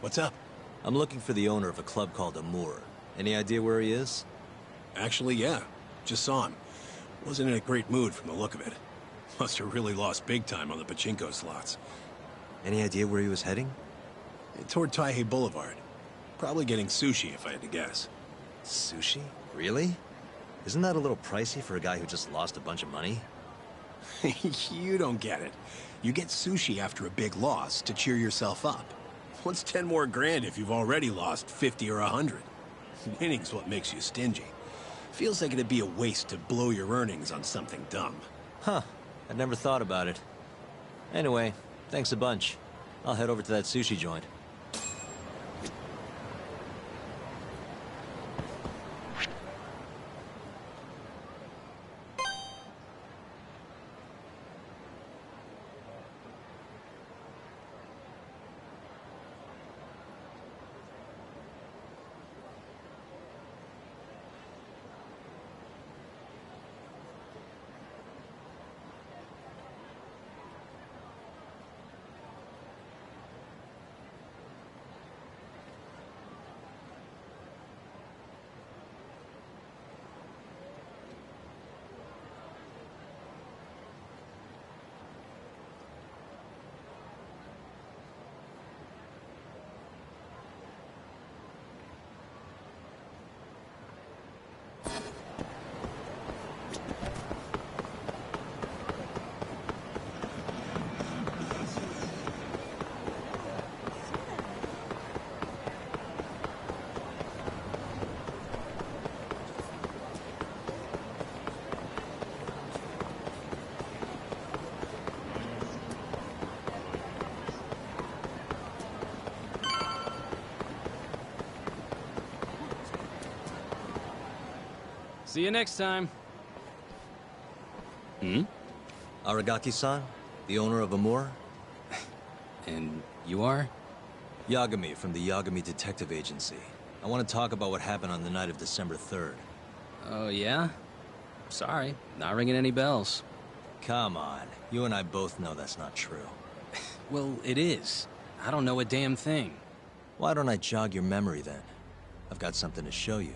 What's up? I'm looking for the owner of a club called Amour. Any idea where he is? Actually, yeah. Just saw him. Wasn't in a great mood from the look of it. Must have really lost big time on the pachinko slots. Any idea where he was heading? Toward Taihei Boulevard. Probably getting sushi, if I had to guess. Sushi? Really? Isn't that a little pricey for a guy who just lost a bunch of money? You don't get it. You get sushi after a big loss to cheer yourself up. What's 10 more grand if you've already lost 50 or 100? Winning's what makes you stingy. Feels like it'd be a waste to blow your earnings on something dumb. Huh. I'd never thought about it. Anyway, thanks a bunch. I'll head over to that sushi joint. See you next time. Hmm? Aragaki-san, the owner of Amour? And you are? Yagami from the Yagami Detective Agency. I want to talk about what happened on the night of December 3rd. Oh, yeah? Sorry, not ringing any bells. Come on, you and I both know that's not true. Well, it is. I don't know a damn thing. Why don't I jog your memory then? I've got something to show you.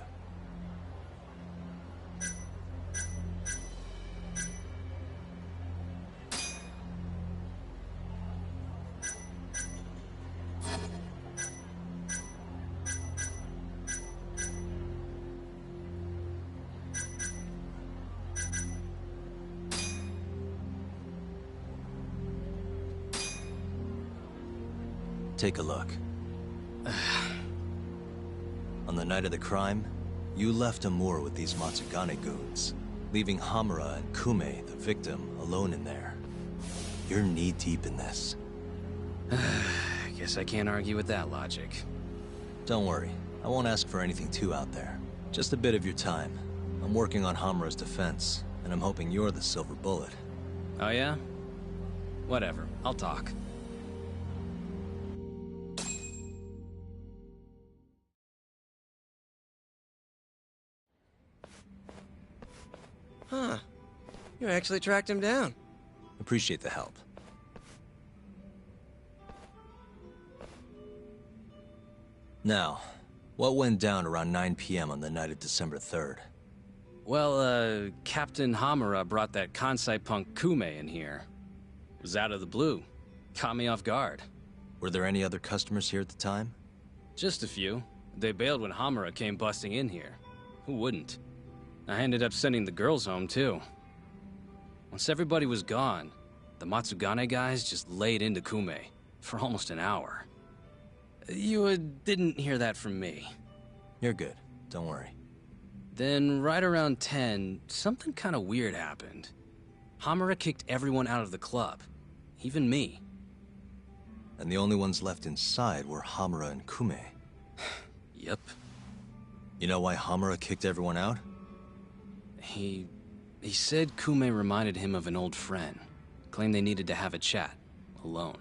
Take a look. On the night of the crime, you left Amour with these Matsugane goons, leaving Hamura and Kume, the victim, alone in there. You're knee-deep in this. Guess I can't argue with that logic. Don't worry, I won't ask for anything too out there. Just a bit of your time. I'm working on Hamura's defense, and I'm hoping you're the silver bullet. Oh yeah? Whatever, I'll talk. Huh. You actually tracked him down. Appreciate the help. Now, what went down around 9 p.m. on the night of December 3rd? Well, Captain Hamura brought that Kansai punk Kume in here. was out of the blue. Caught me off guard. Were there any other customers here at the time? Just a few. They bailed when Hamura came busting in here. Who wouldn't? I ended up sending the girls home, too. Once everybody was gone, the Matsugane guys just laid into Kume for almost an hour. You didn't hear that from me. You're good. Don't worry. Then, right around 10, something kind of weird happened. Hamura kicked everyone out of the club. Even me. And the only ones left inside were Hamura and Kume. Yep. You know why Hamura kicked everyone out? He said Kume reminded him of an old friend. Claimed they needed to have a chat. Alone.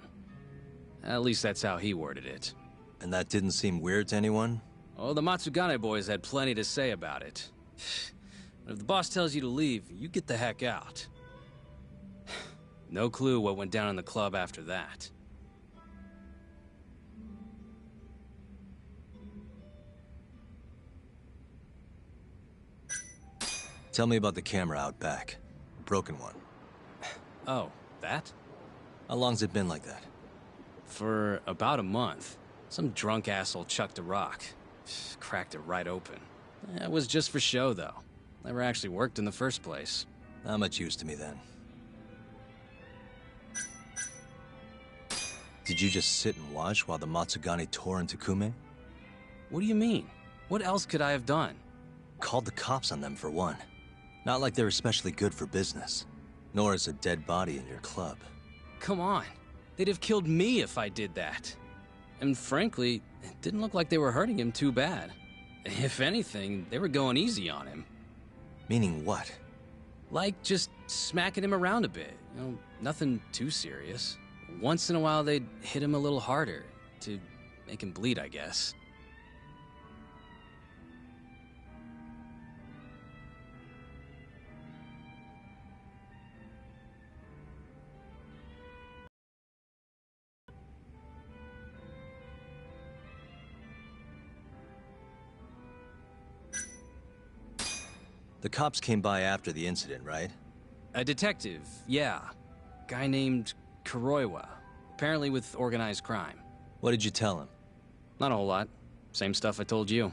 At least that's how he worded it. And that didn't seem weird to anyone? Oh, the Matsugane boys had plenty to say about it. But if the boss tells you to leave, you get the heck out. No clue what went down in the club after that. Tell me about the camera out back. Broken one. Oh, that? How long's it been like that? For about a month. Some drunk asshole chucked a rock. Cracked it right open. It was just for show, though. Never actually worked in the first place. Not much use to me, then. Did you just sit and watch while the Matsugane tore into Kume? What do you mean? What else could I have done? Called the cops on them, for one. Not like they're especially good for business. Nor is a dead body in your club. Come on. They'd have killed me if I did that. And frankly, it didn't look like they were hurting him too bad. If anything, they were going easy on him. Meaning what? Like, just smacking him around a bit. You know, nothing too serious. Once in a while, they'd hit him a little harder, to make him bleed, I guess. The cops came by after the incident, right? A detective, yeah. Guy named Kuroiwa. Apparently with organized crime. What did you tell him? Not a whole lot. Same stuff I told you.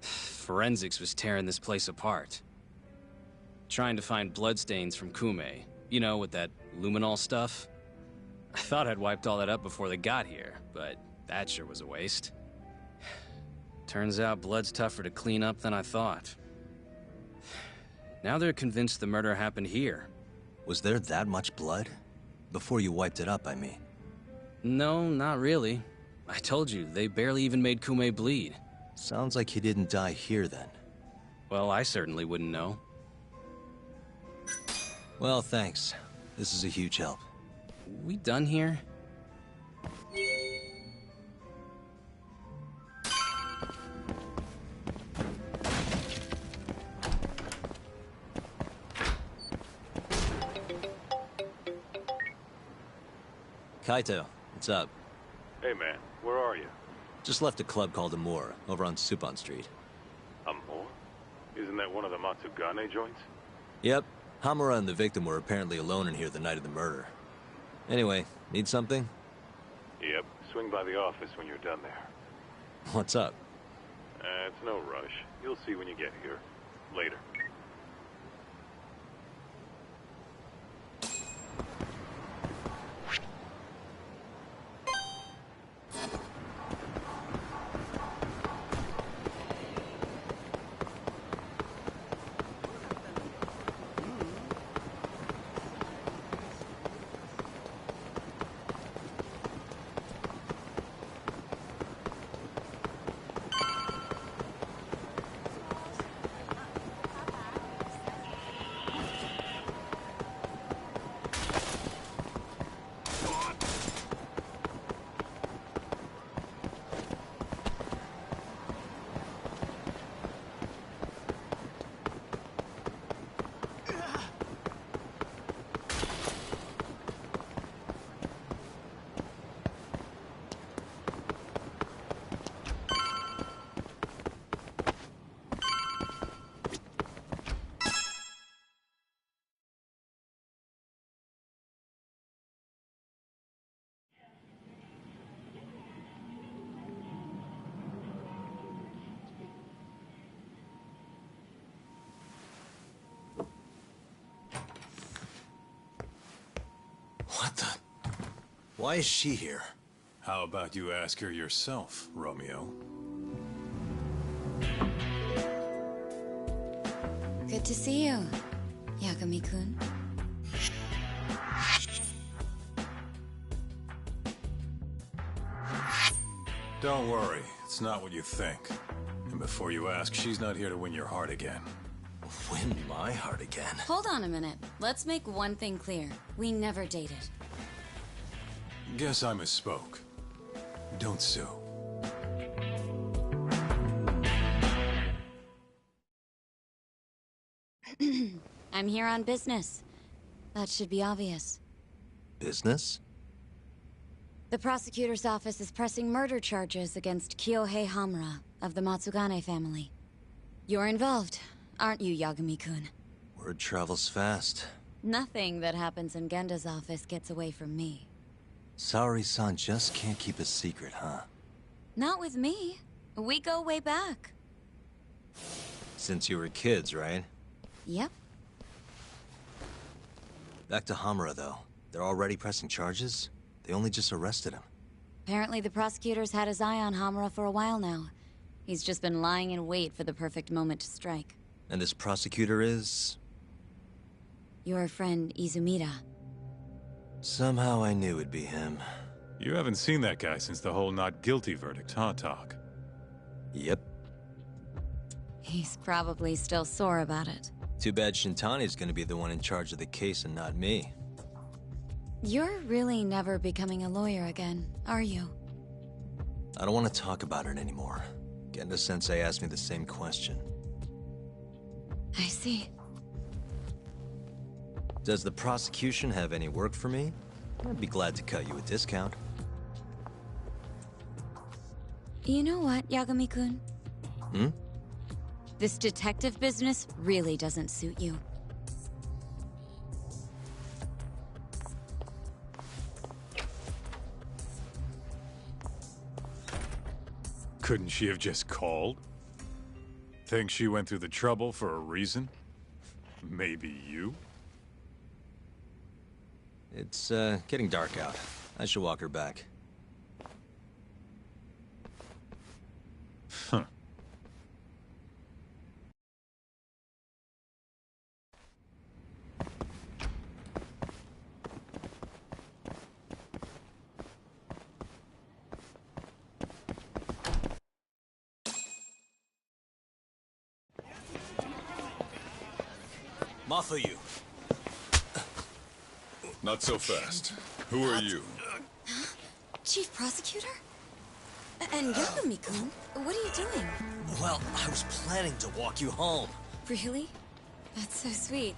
Forensics was tearing this place apart. Trying to find bloodstains from Kume. You know, with that luminol stuff. I thought I'd wiped all that up before they got here, but that sure was a waste. Turns out blood's tougher to clean up than I thought. Now they're convinced the murder happened here. Was there that much blood? Before you wiped it up, I mean. No, not really. I told you, they barely even made Kume bleed. Sounds like he didn't die here, then. Well, I certainly wouldn't know. Well, thanks. This is a huge help. We done here? Kaito, what's up? Hey man, where are you? Just left a club called Amor, over on Supon Street. Amor? Isn't that one of the Matsugane joints? Yep. Hamura and the victim were apparently alone in here the night of the murder. Anyway, need something? Yep, swing by the office when you're done there. What's up? It's no rush. You'll see when you get here. Later. Why is she here? How about you ask her yourself, Romeo? Good to see you, Yagami-kun. Don't worry, it's not what you think. And before you ask, she's not here to win your heart again. Win my heart again? Hold on a minute. Let's make one thing clear. We never dated. Guess I misspoke. Don't sue. I'm here on business. That should be obvious. Business? The prosecutor's office is pressing murder charges against Kyohei Hamura of the Matsugane family. You're involved, aren't you, Yagami-kun? Word travels fast. Nothing that happens in Genda's office gets away from me. Saori-san just can't keep a secret, huh? Not with me. We go way back. Since you were kids, right? Yep. Back to Hamura, though. They're already pressing charges? They only just arrested him. Apparently the prosecutor's had his eye on Hamura for a while now. He's just been lying in wait for the perfect moment to strike. And this prosecutor is... Your friend Izumida. Somehow I knew it'd be him. You haven't seen that guy since the whole not guilty verdict, huh, Talk? Yep. He's probably still sore about it. Too bad Shintani's gonna be the one in charge of the case and not me. You're really never becoming a lawyer again, are you? I don't want to talk about it anymore. Genda-sensei asked me the same question. I see. Does the prosecution have any work for me? I'd be glad to cut you a discount. You know what, Yagami-kun? Hmm? This detective business really doesn't suit you. Couldn't she have just called? Think she went through the trouble for a reason? Maybe you? It's, getting dark out. I should walk her back. Huh. Mafuyu. Not so fast. Who are you? Chief Prosecutor? And Yagami-kun, what are you doing? Well, I was planning to walk you home. Really? That's so sweet.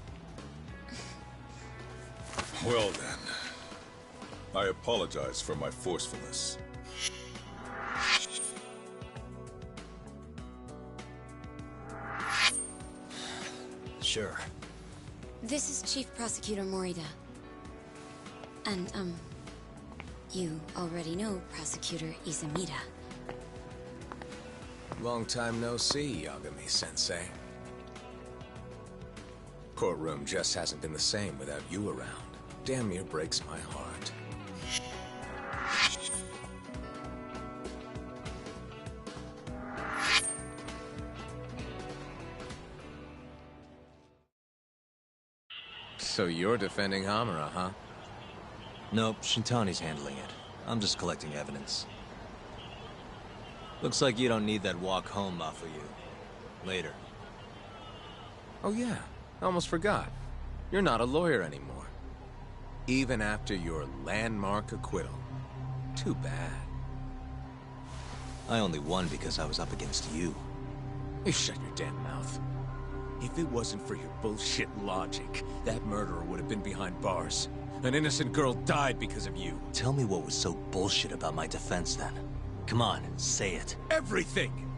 Well then. I apologize for my forcefulness. Sure. This is Chief Prosecutor Morida. And, you already know Prosecutor Izumida. Long time no see, Yagami-sensei. Courtroom just hasn't been the same without you around. Damn near breaks my heart. So you're defending Hamura, huh? Nope, Shintani's handling it. I'm just collecting evidence. Looks like you don't need that walk home, Mafuyu. Later. Oh yeah, I almost forgot. You're not a lawyer anymore. Even after your landmark acquittal. Too bad. I only won because I was up against you. You shut your damn mouth. If it wasn't for your bullshit logic, that murderer would have been behind bars. An innocent girl died because of you. Tell me what was so bullshit about my defense then. Come on, say it. Everything!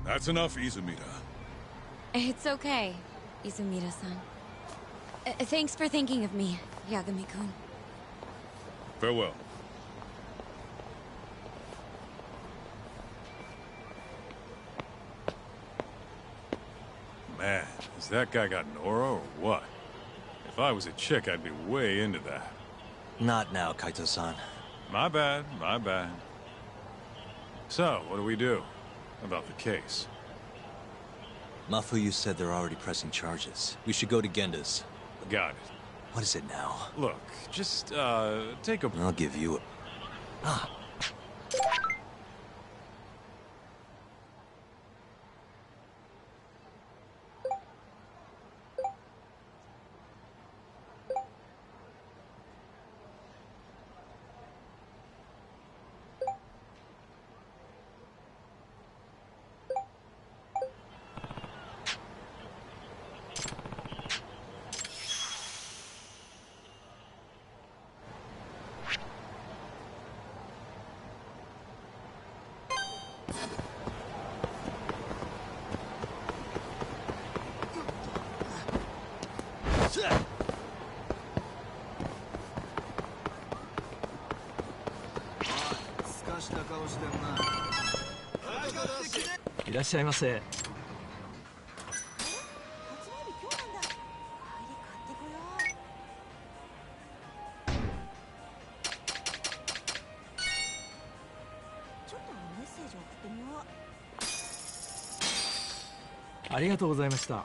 That's enough, Izumida. It's okay, Izumida-san. Thanks for thinking of me, Yagami-kun. Farewell. Man, has that guy got an aura or what? If I was a chick, I'd be way into that. Not now, Kaito-san. My bad, my bad. So, what do we do about the case? Mafuyu said they're already pressing charges. We should go to Genda's. Got it. What is it now? Look, just, take a... I'll give you a... Ah.いらっしゃいませ。ありがとうございました。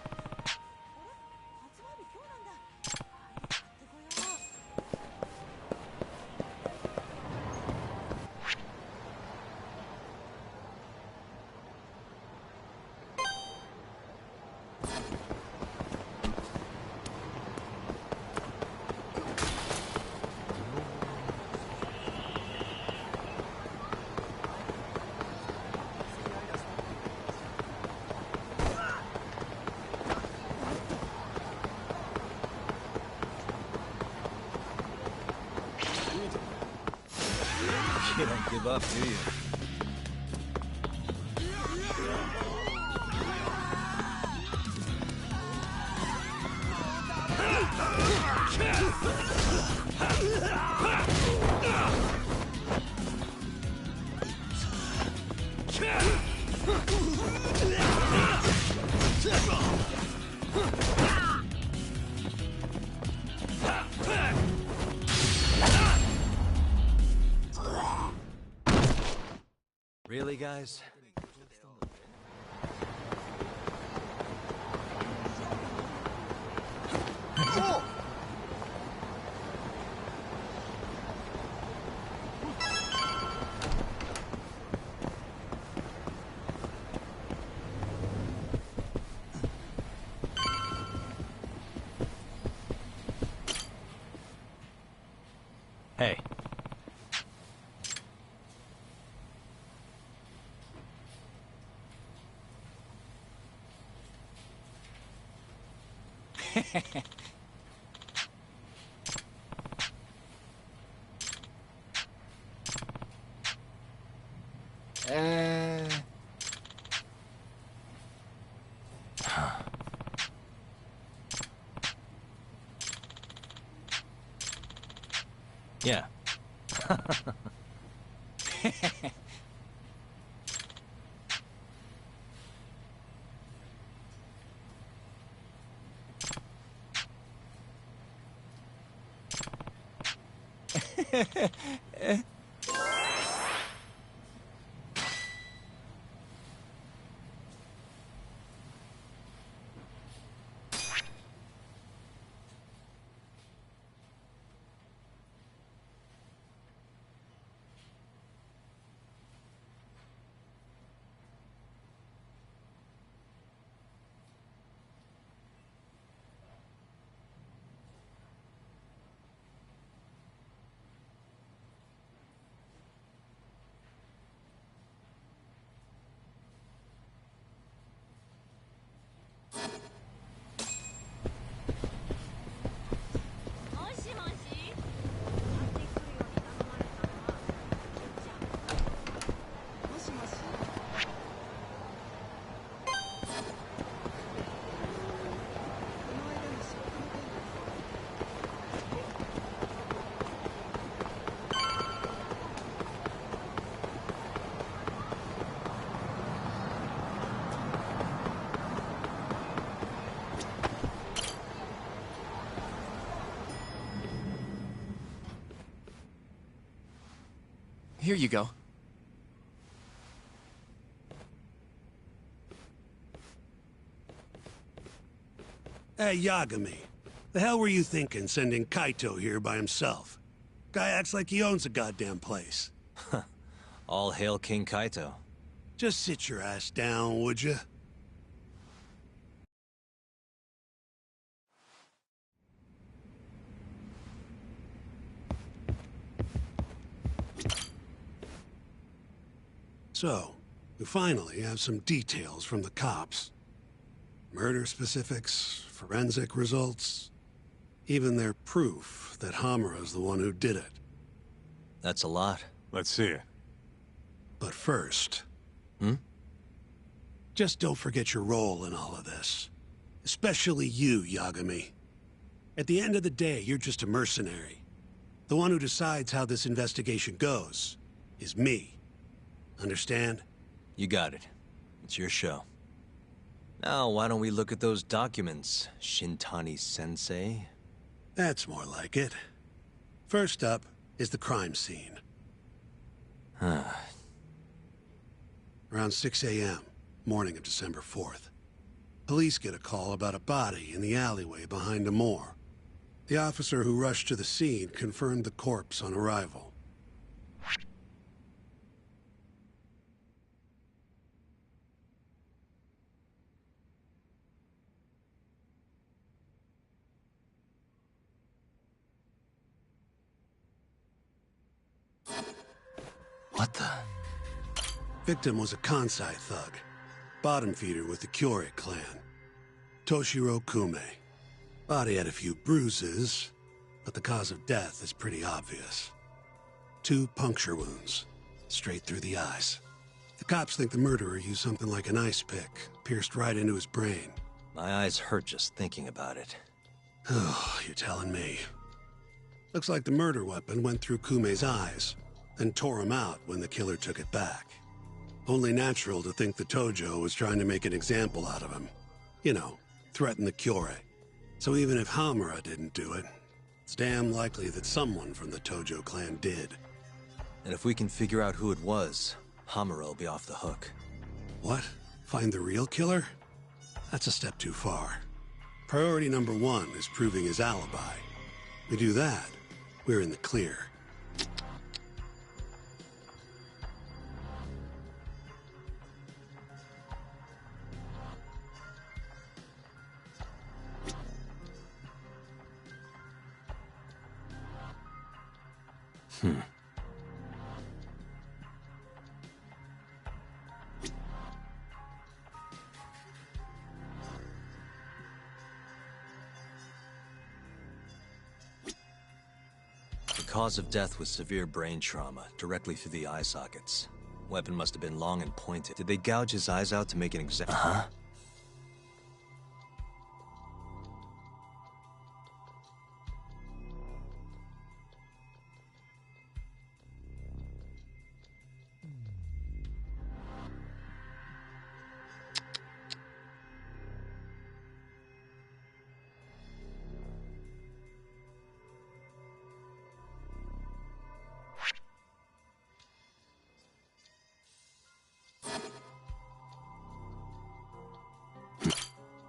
You don't give up, do you? Really, guys? Hey. Yeah. Here you go. Hey, Yagami. The hell were you thinking sending Kaito here by himself? Guy acts like he owns the goddamn place. All hail King Kaito. Just sit your ass down, would you? So, we finally have some details from the cops. Murder specifics, forensic results, even their proof that Hamura's the one who did it. That's a lot. Let's see it. But first... Hmm? Just don't forget your role in all of this. Especially you, Yagami. At the end of the day, you're just a mercenary. The one who decides how this investigation goes is me. Understand? You got it. It's your show. Now, why don't we look at those documents, Shintani-sensei? That's more like it. First up is the crime scene. Around 6 a.m., morning of December 4th. Police get a call about a body in the alleyway behind a moor. The officer who rushed to the scene confirmed the corpse on arrival. What the? Victim was a Kansai thug, bottom feeder with the Kyorei clan. Toshiro Kume. Body had a few bruises, but the cause of death is pretty obvious. 2 puncture wounds, straight through the eyes. The cops think the murderer used something like an ice pick, pierced right into his brain. My eyes hurt just thinking about it. Oh, you're telling me. Looks like the murder weapon went through Kume's eyes, then tore him out when the killer took it back. Only natural to think the Tojo was trying to make an example out of him. You know, threaten the Kyorei. So even if Hamura didn't do it, it's damn likely that someone from the Tojo clan did. And if we can figure out who it was, Hamura will be off the hook. What? Find the real killer? That's a step too far. Priority number 1 is proving his alibi. We do that, we're in the clear. The cause of death was severe brain trauma, directly through the eye sockets. Weapon must have been long and pointed. Did they gouge his eyes out to make an example? Huh?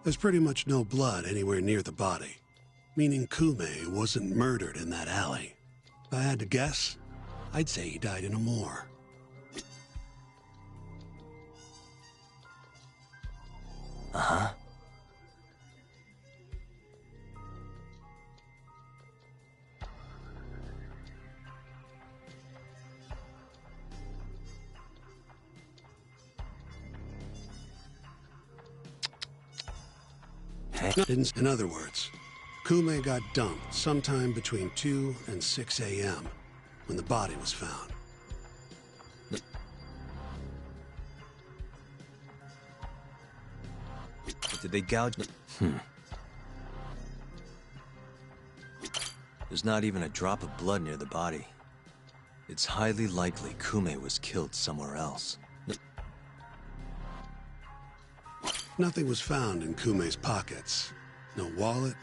There's pretty much no blood anywhere near the body, meaning Kume wasn't murdered in that alley. If I had to guess, I'd say he died in a moor. Uh-huh. In other words, Kume got dumped sometime between 2 and 6 a.m. when the body was found. Did they gouge? There's not even a drop of blood near the body. It's highly likely Kume was killed somewhere else. Nothing was found in Kume's pockets. No wallet,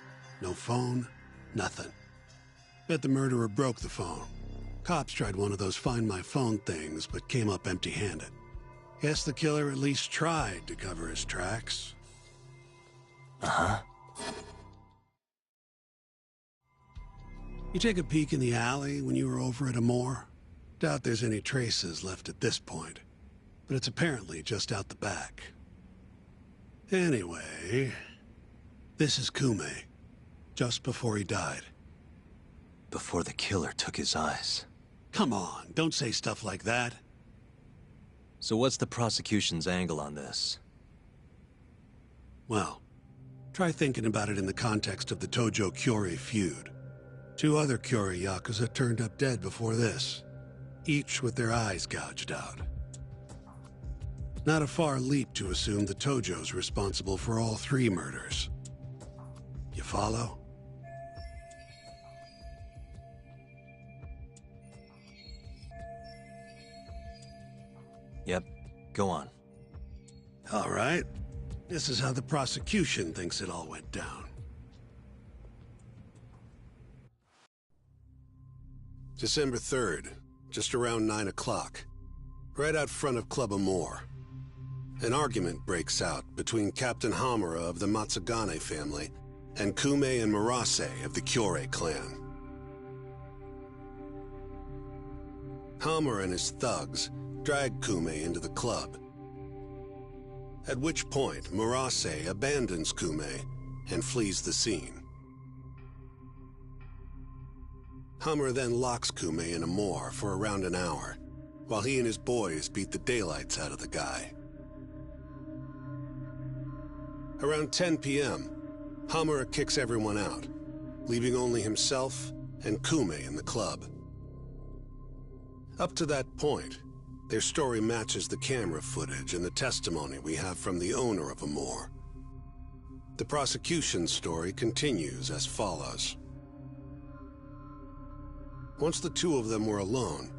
no phone, nothing. Bet the murderer broke the phone. Cops tried one of those Find My Phone things, but came up empty-handed. Guess the killer at least tried to cover his tracks. Uh-huh. You take a peek in the alley when you were over at Amore? Doubt there's any traces left at this point, but it's apparently just out the back. Anyway, this is Kume, just before he died. Before the killer took his eyes. Come on, don't say stuff like that. So what's the prosecution's angle on this? Well, try thinking about it in the context of the Tojo-Kyorei feud. 2 other Kyorei Yakuza turned up dead before this, each with their eyes gouged out. Not a far leap to assume the Tojo's responsible for all 3 murders. You follow? Yep, go on. All right. This is how the prosecution thinks it all went down. December 3rd, just around 9 o'clock, right out front of Club Amore. An argument breaks out between Captain Hamura of the Matsugane family and Kume and Murase of the Kyorei clan. Hamura and his thugs drag Kume into the club, at which point Murase abandons Kume and flees the scene. Hamura then locks Kume in Amore for around an hour, while he and his boys beat the daylights out of the guy. Around 10 p.m., Hamura kicks everyone out, leaving only himself and Kume in the club. Up to that point, their story matches the camera footage and the testimony we have from the owner of Amore. The prosecution's story continues as follows. Once the 2 of them were alone,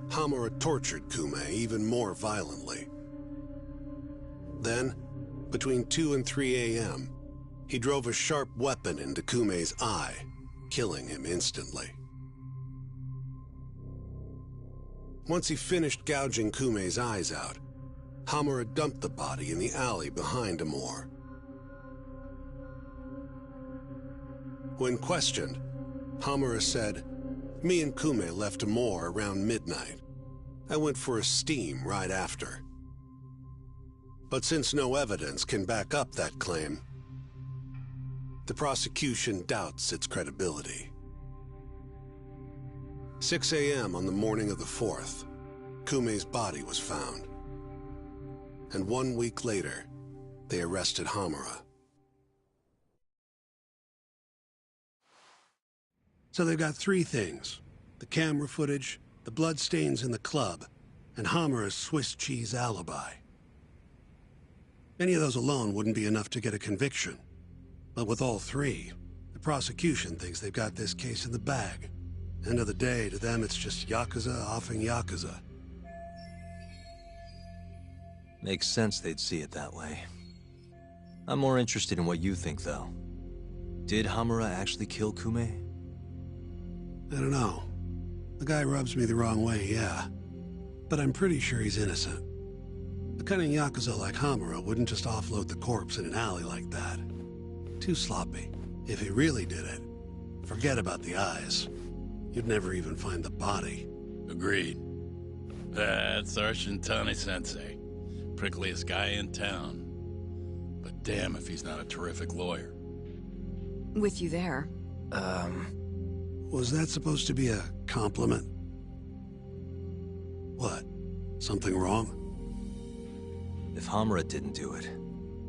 Hamura tortured Kume even more violently. Then, between 2 and 3 a.m., he drove a sharp weapon into Kume's eye, killing him instantly. Once he finished gouging Kume's eyes out, Hamura dumped the body in the alley behind Amore. When questioned, Hamura said, "Me and Kume left Amore around midnight. I went for a steam right after." But since no evidence can back up that claim, the prosecution doubts its credibility. 6 a.m. on the morning of the 4th, Kume's body was found. And 1 week later, they arrested Hamura. So they've got 3 things: the camera footage, the bloodstains in the club, and Hamura's Swiss cheese alibi. Any of those alone wouldn't be enough to get a conviction. But with all 3, the prosecution thinks they've got this case in the bag. End of the day, to them it's just Yakuza offing Yakuza. Makes sense they'd see it that way. I'm more interested in what you think, though. Did Hamura actually kill Kume? I don't know. The guy rubs me the wrong way, yeah. But I'm pretty sure he's innocent. A cunning Yakuza like Hamura wouldn't just offload the corpse in an alley like that. Too sloppy. If he really did it, forget about the eyes. You'd never even find the body. Agreed. That's our Shintani-sensei. Prickliest guy in town. But damn if he's not a terrific lawyer. With you there. Was that supposed to be a compliment? What? Something wrong? If Hamura didn't do it,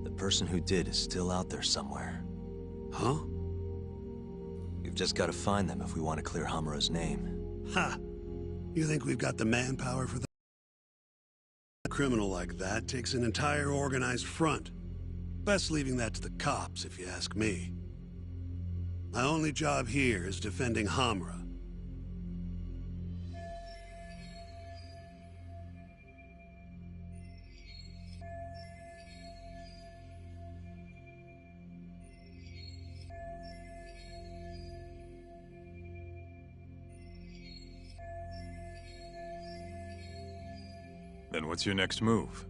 the person who did is still out there somewhere. Huh? We've just got to find them if we want to clear Hamura's name. Ha! You think we've got the manpower for that? A criminal like that takes an entire organized front. Best leaving that to the cops, if you ask me. My only job here is defending Hamura. then what's your next move?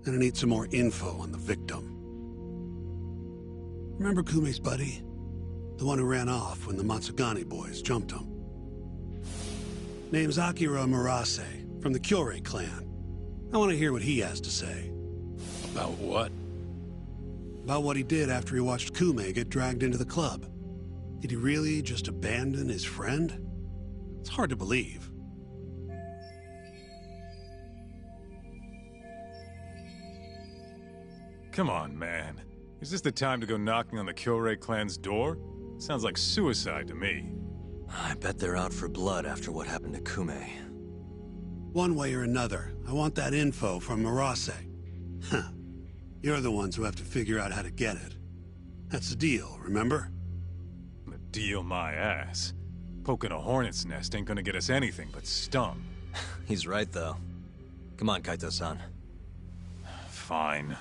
Gonna need some more info on the victim. Remember Kume's buddy? The one who ran off when the Matsugane boys jumped him. Name's Akira Murase, from the Kyorei clan. I want to hear what he has to say. About what? About what he did after he watched Kume get dragged into the club. Did he really just abandon his friend? It's hard to believe. Come on, man. Is this the time to go knocking on the Kyorei clan's door? Sounds like suicide to me. I bet they're out for blood after what happened to Kume. One way or another, I want that info from Murase. Huh. You're the ones who have to figure out how to get it. That's the deal, remember? The deal my ass. Poking a hornet's nest ain't gonna get us anything but stung. He's right, though. Come on, Kaito-san. Fine.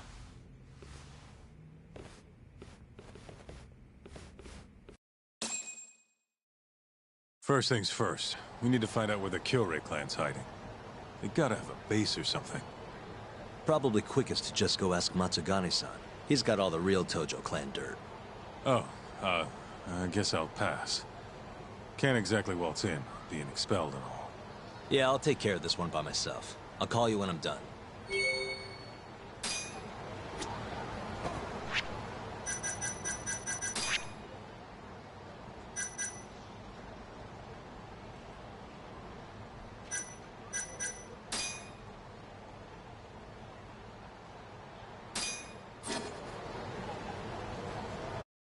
First things first, we need to find out where the Kyorei clan's hiding. They gotta have a base or something. Probably quickest to just go ask Matsugane-san. He's got all the real Tojo clan dirt. Oh, I guess I'll pass. Can't exactly waltz in, being expelled and all. Yeah, I'll take care of this one by myself. I'll call you when I'm done.